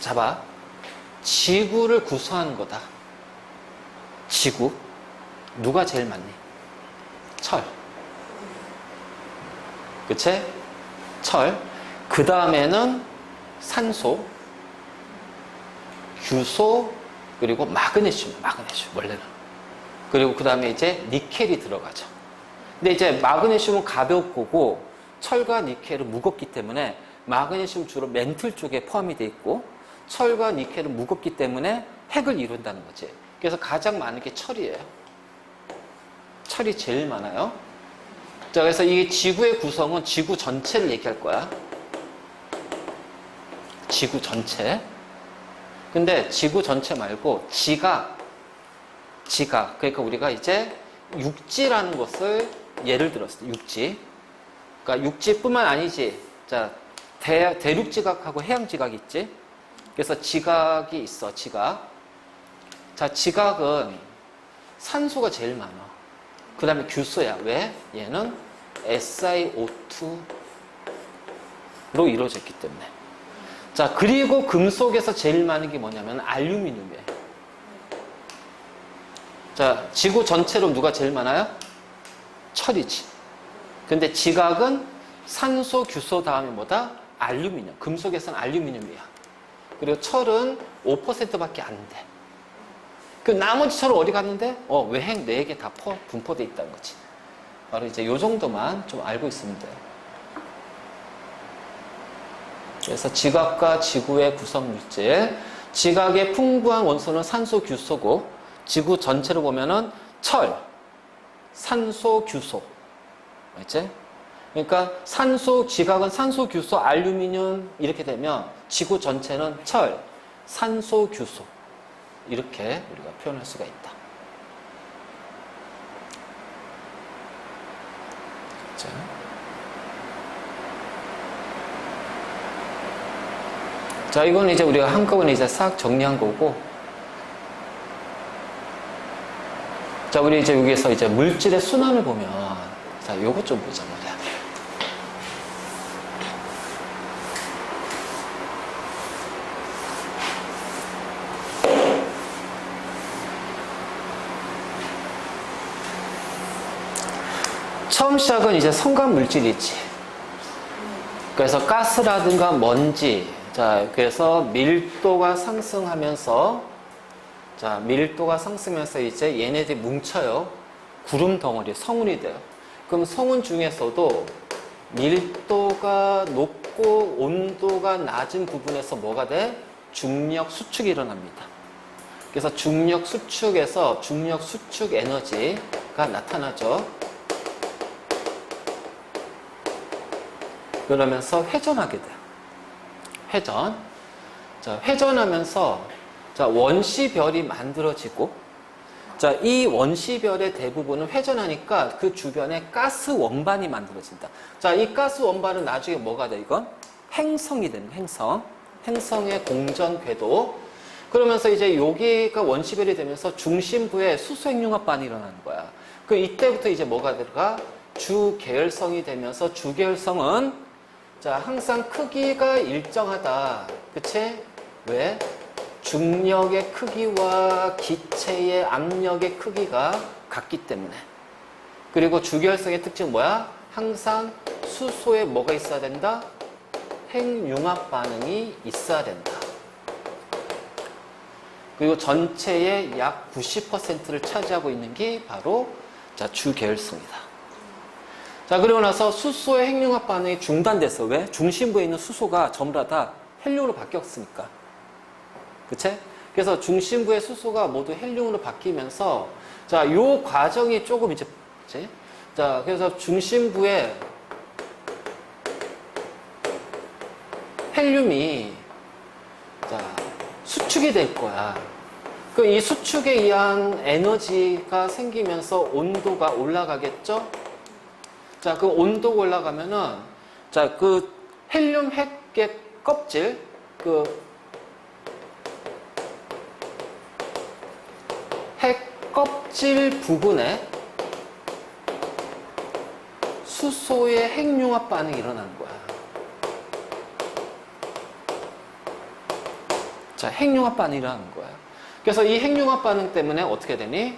자, 봐. 지구를 구성하는 거다. 지구. 누가 제일 많니? 철. 그치? 철. 그 다음에는 산소, 규소, 그리고 마그네슘, 원래는. 그리고 그 다음에 이제 니켈이 들어가죠. 근데 이제 마그네슘은 가볍고 철과 니켈은 무겁기 때문에 마그네슘 주로 멘틀 쪽에 포함이 되어 있고 철과 니켈은 무겁기 때문에 핵을 이룬다는 거지. 그래서 가장 많은 게 철이에요. 철이 제일 많아요. 자, 그래서 이 지구의 구성은 지구 전체를 얘기할 거야. 지구 전체. 근데 지구 전체 말고 지각. 그러니까 우리가 이제 육지라는 것을 예를 들었을 때, 육지. 그러니까 육지뿐만 아니지. 자, 대륙지각하고 해양지각이 있지. 그래서 지각이 있어, 지각. 자, 지각은 산소가 제일 많아. 그 다음에 규소야. 왜? 얘는 SiO2로 이루어져 있기 때문에. 자, 그리고 금속에서 제일 많은 게 뭐냐면 알루미늄이에요. 자, 지구 전체로 누가 제일 많아요? 철이지. 근데 지각은 산소, 규소 다음에 뭐다? 알루미늄. 금속에서는 알루미늄이야. 그리고 철은 5%밖에 안 돼. 그 나머지 철은 어디 갔는데? 외행 4개 다 분포되어 있다는 거지. 바로 이제 요 정도만 좀 알고 있으면 돼요. 그래서 지각과 지구의 구성 물질. 지각의 풍부한 원소는 산소, 규소고, 지구 전체로 보면은 철, 산소, 규소. 알지? 그러니까 산소, 지각은 산소, 규소, 알루미늄 이렇게 되면 지구 전체는 철, 산소, 규소 이렇게 우리가 표현할 수가 있다. 자. 자, 이거는 이제 우리가 한꺼번에 이제 싹 정리한 거고. 자, 우리 이제 여기에서 이제 물질의 순환을 보면, 자, 요거 좀 보자 말이야. 처음 시작은 이제 성간 물질이지. 그래서 가스라든가 먼지, 자, 그래서 밀도가 상승하면서, 자, 밀도가 상승하면서 이제 얘네들이 뭉쳐요. 구름 덩어리, 성운이 돼요. 그럼 성운 중에서도 밀도가 높고 온도가 낮은 부분에서 뭐가 돼? 중력 수축이 일어납니다. 그래서 중력 수축에서 중력 수축 에너지가 나타나죠. 그러면서 회전하게 돼요. 회전. 자, 회전하면서, 자, 원시별이 만들어지고, 자, 이 원시별의 대부분은 회전하니까 그 주변에 가스 원반이 만들어진다. 자, 이 가스 원반은 나중에 뭐가 돼, 이건? 행성이 되는 거야, 행성. 행성의 공전 궤도. 그러면서 이제 여기가 원시별이 되면서 중심부에 수소핵융합반이 일어나는 거야. 그 이때부터 이제 뭐가 들어가? 주계열성이 되면서 주계열성은 자, 항상 크기가 일정하다. 그치? 왜? 중력의 크기와 기체의 압력의 크기가 같기 때문에. 그리고 주계열성의 특징은 뭐야? 항상 수소에 뭐가 있어야 된다? 핵융합 반응이 있어야 된다. 그리고 전체의 약 90%를 차지하고 있는 게 바로 자, 주계열성이다. 자, 그리고 나서 수소의 핵융합 반응이 중단됐어. 왜? 중심부에 있는 수소가 전부 다 헬륨으로 바뀌었으니까. 그치? 그래서 중심부의 수소가 모두 헬륨으로 바뀌면서, 자, 요 과정이 조금 이제, 그치? 자, 그래서 중심부에 헬륨이, 자, 수축이 될 거야. 그 이 수축에 의한 에너지가 생기면서 온도가 올라가겠죠? 자, 그 온도가 올라가면은, 자, 그 헬륨 핵의 껍질, 그 핵 껍질 부분에 수소의 핵융합 반응이 일어나는 거야. 자, 핵융합 반응이 일어나는 거야. 그래서 이 핵융합 반응 때문에 어떻게 되니?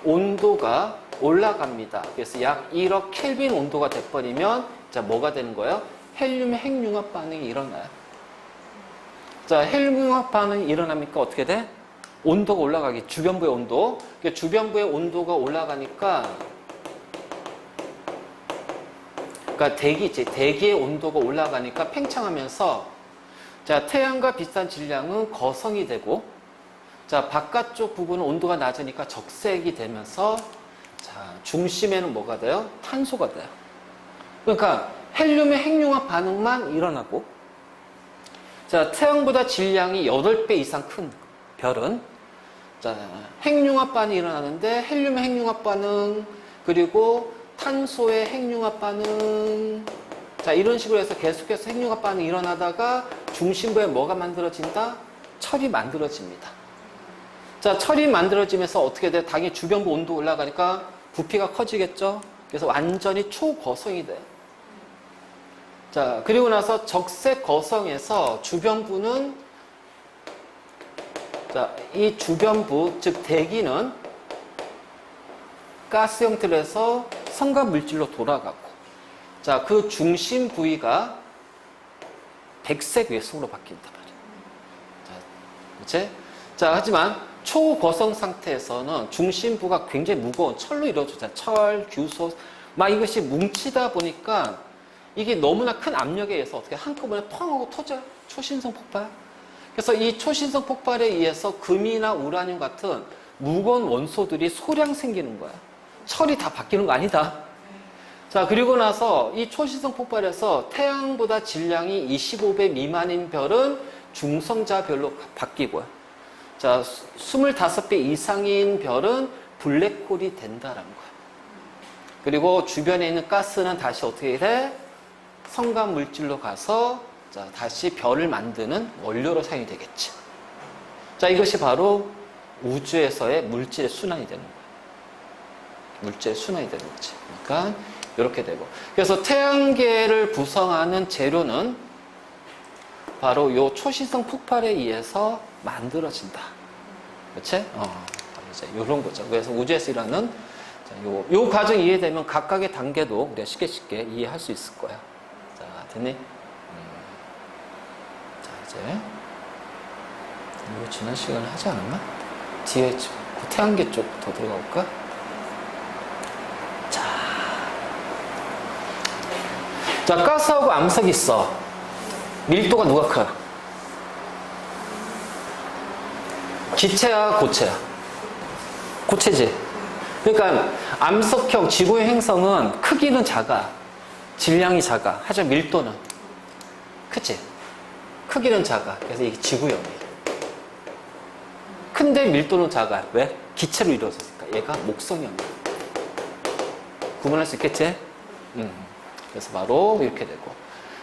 온도가 올라갑니다. 그래서 약 1억 켈빈 온도가 돼버리면 자, 뭐가 되는 거예요? 헬륨의 핵융합 반응이 일어나요. 자, 헬륨융합 반응이 일어나니까 어떻게 돼? 온도가 올라가기. 주변부의 온도. 그러니까 주변부의 온도가 올라가니까, 그러니까 대기지. 대기의 온도가 올라가니까 팽창하면서, 자, 태양과 비슷한 질량은 거성이 되고, 자, 바깥쪽 부분은 온도가 낮으니까 적색이 되면서, 자, 중심에는 뭐가 돼요? 탄소가 돼요. 그러니까 헬륨의 핵융합 반응만 일어나고, 자, 태양보다 질량이 8배 이상 큰 별은, 자, 핵융합 반응이 일어나는데 헬륨의 핵융합 반응, 그리고 탄소의 핵융합 반응, 자, 이런 식으로 해서 계속해서 핵융합 반응이 일어나다가 중심부에 뭐가 만들어진다? 철이 만들어집니다. 자, 철이 만들어지면서 어떻게 돼? 당연히 주변부 온도 올라가니까 부피가 커지겠죠? 그래서 완전히 초거성이 돼. 자, 그리고 나서 적색 거성에서 주변부는, 자, 이 주변부, 즉 대기는 가스 형태로 해서 성간 물질로 돌아가고, 자, 그 중심 부위가 백색 외성으로 바뀐단 말이에요. 자, 그치? 자, 하지만 초거성 상태에서는 중심부가 굉장히 무거운 철로 이루어졌잖아요. 철, 규소, 막 이것이 뭉치다 보니까 이게 너무나 큰 압력에 의해서 어떻게 한꺼번에 펑 하고 터져요. 초신성 폭발. 그래서 이 초신성 폭발에 의해서 금이나 우라늄 같은 무거운 원소들이 소량 생기는 거야. 철이 다 바뀌는 거 아니다. 자, 그리고 나서 이 초시성 폭발에서 태양보다 질량이 25배 미만인 별은 중성자별로 바뀌고요. 자, 25배 이상인 별은 블랙홀이 된다라는 거예요. 그리고 주변에 있는 가스는 다시 어떻게 돼? 성간 물질로 가서 자, 다시 별을 만드는 원료로 사용이 되겠지. 자, 이것이 바로 우주에서의 물질의 순환이 되는 거예요. 물질의 순환이 되는 거지. 그러니까 이렇게 되고. 그래서 태양계를 구성하는 재료는 바로 이 초시성 폭발에 의해서 만들어진다. 그렇지? 이제 이런 거죠. 그래서 우주에서 일하는 요 과정 이해되면 각각의 단계도 우리가 쉽게 이해할 수 있을 거야. 자, 됐니? 자, 이제 이거 지난 시간에 하지 않았나? 뒤에 그 태양계 쪽 더 들어가 볼까? 자, 가스하고 암석이 있어. 밀도가 누가 커? 기체야, 고체야? 고체지. 그러니까 암석형 지구의 행성은 크기는 작아. 질량이 작아. 하지만 밀도는 크지. 크기는 작아. 그래서 이게 지구형이야. 큰데 밀도는 작아. 왜? 기체로 이루어졌으니까. 얘가 목성형이야. 구분할 수 있겠지? 그래서 바로 이렇게 되고.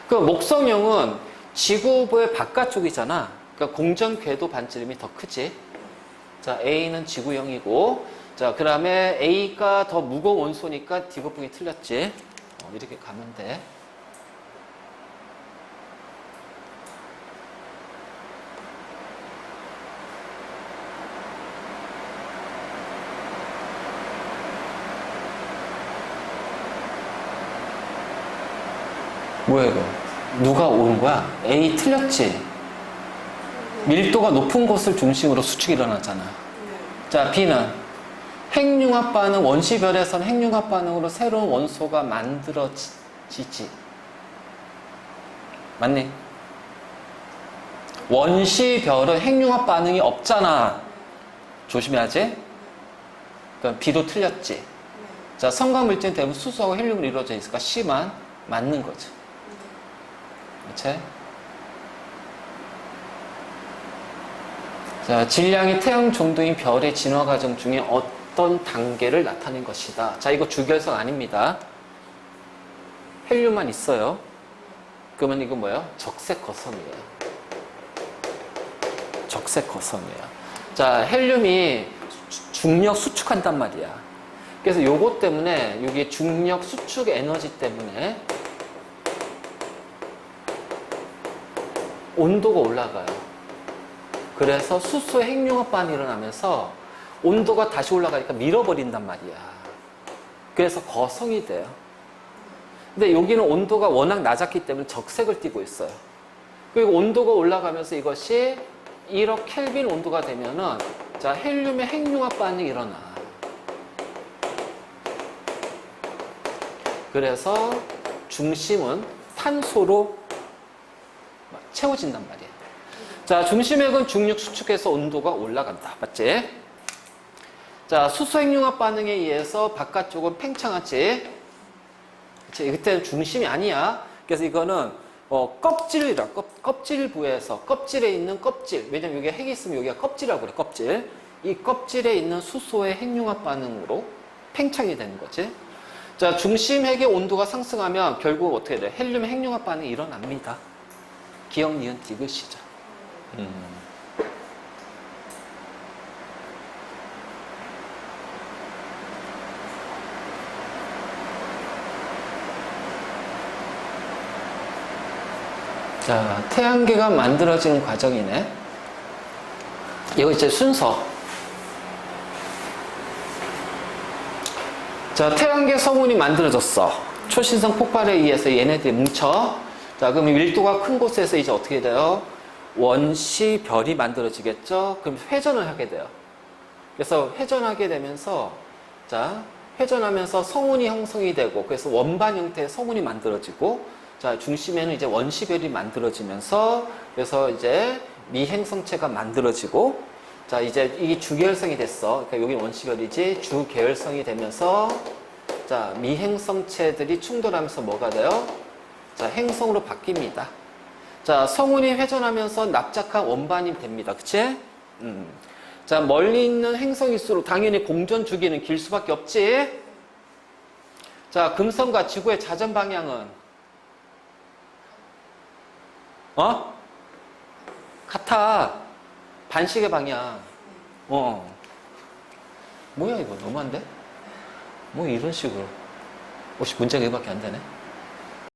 그 목성형은 지구의 바깥쪽이잖아. 그러니까 공전 궤도 반지름이 더 크지. 자, A는 지구형이고, 자, 그 다음에 A가 더 무거운 원소니까 D곱punk이 틀렸지. 이렇게 가면 돼. 뭐야 이거? 누가 오른 거야? A 틀렸지? 밀도가 높은 곳을 중심으로 수축이 일어나잖아. 자, B는 핵융합 반응, 원시별에서는 핵융합 반응으로 새로운 원소가 만들어지지. 맞니? 원시별은 핵융합 반응이 없잖아. 조심해야지. 그러니까 B도 틀렸지. 자, 성광물질은 대부분 수소하고 헬륨으로 이루어져 있으니까 C만 맞는 거죠. 그치? 자, 질량이 태양 정도인 별의 진화 과정 중에 어떤 단계를 나타낸 것이다. 자, 이거 주결성 아닙니다. 헬륨만 있어요. 그러면 이거 뭐예요? 적색 거성이에요. 적색 거성이에요. 자, 헬륨이 중력 수축한단 말이야. 그래서 요거 때문에, 여기 중력 수축 에너지 때문에 온도가 올라가요. 그래서 수소의 핵융합 반응이 일어나면서 온도가 다시 올라가니까 밀어버린단 말이야. 그래서 거성이 돼요. 근데 여기는 온도가 워낙 낮았기 때문에 적색을 띠고 있어요. 그리고 온도가 올라가면서 이것이 1억 켈빈 온도가 되면은 자, 헬륨의 핵융합 반응이 일어나. 그래서 중심은 탄소로 채워진단 말이에요. 자, 중심핵은 중력 수축해서 온도가 올라간다. 맞지? 자, 수소 핵융합 반응에 의해서 바깥쪽은 팽창하지. 그치? 그때는 중심이 아니야. 그래서 이거는 껍질이라. 껍질부에서 껍질에 있는 껍질. 왜냐면 여기가 핵이 있으면 여기가 껍질이라고 그래. 껍질. 이 껍질에 있는 수소의 핵융합 반응으로 팽창이 되는 거지. 자, 중심핵의 온도가 상승하면 결국 어떻게 돼? 헬륨의 핵융합 반응이 일어납니다. 기억, 니은, 디귿이죠. 자, 태양계가 만들어지는 과정이네. 이거 이제 순서. 자, 태양계 성운이 만들어졌어. 초신성 폭발에 의해서 얘네들이 뭉쳐. 자, 그럼 밀도가 큰 곳에서 이제 어떻게 돼요? 원시별이 만들어지겠죠? 그럼 회전을 하게 돼요. 그래서 회전하게 되면서, 자, 회전하면서 성운이 형성이 되고, 그래서 원반 형태의 성운이 만들어지고, 자, 중심에는 이제 원시별이 만들어지면서, 그래서 이제 미행성체가 만들어지고, 자, 이제 이게 주계열성이 됐어. 그러니까 여기 원시별이지, 주계열성이 되면서, 자, 미행성체들이 충돌하면서 뭐가 돼요? 자, 행성으로 바뀝니다. 자, 성운이 회전하면서 납작한 원반이 됩니다. 그치? 자, 멀리 있는 행성일수록 당연히 공전 주기는 길 수밖에 없지? 자, 금성과 지구의 자전 방향은? 같아. 반시계 방향. 뭐야, 이거 너무한데? 뭐 이런 식으로. 혹시 문제가 이거밖에 안 되네?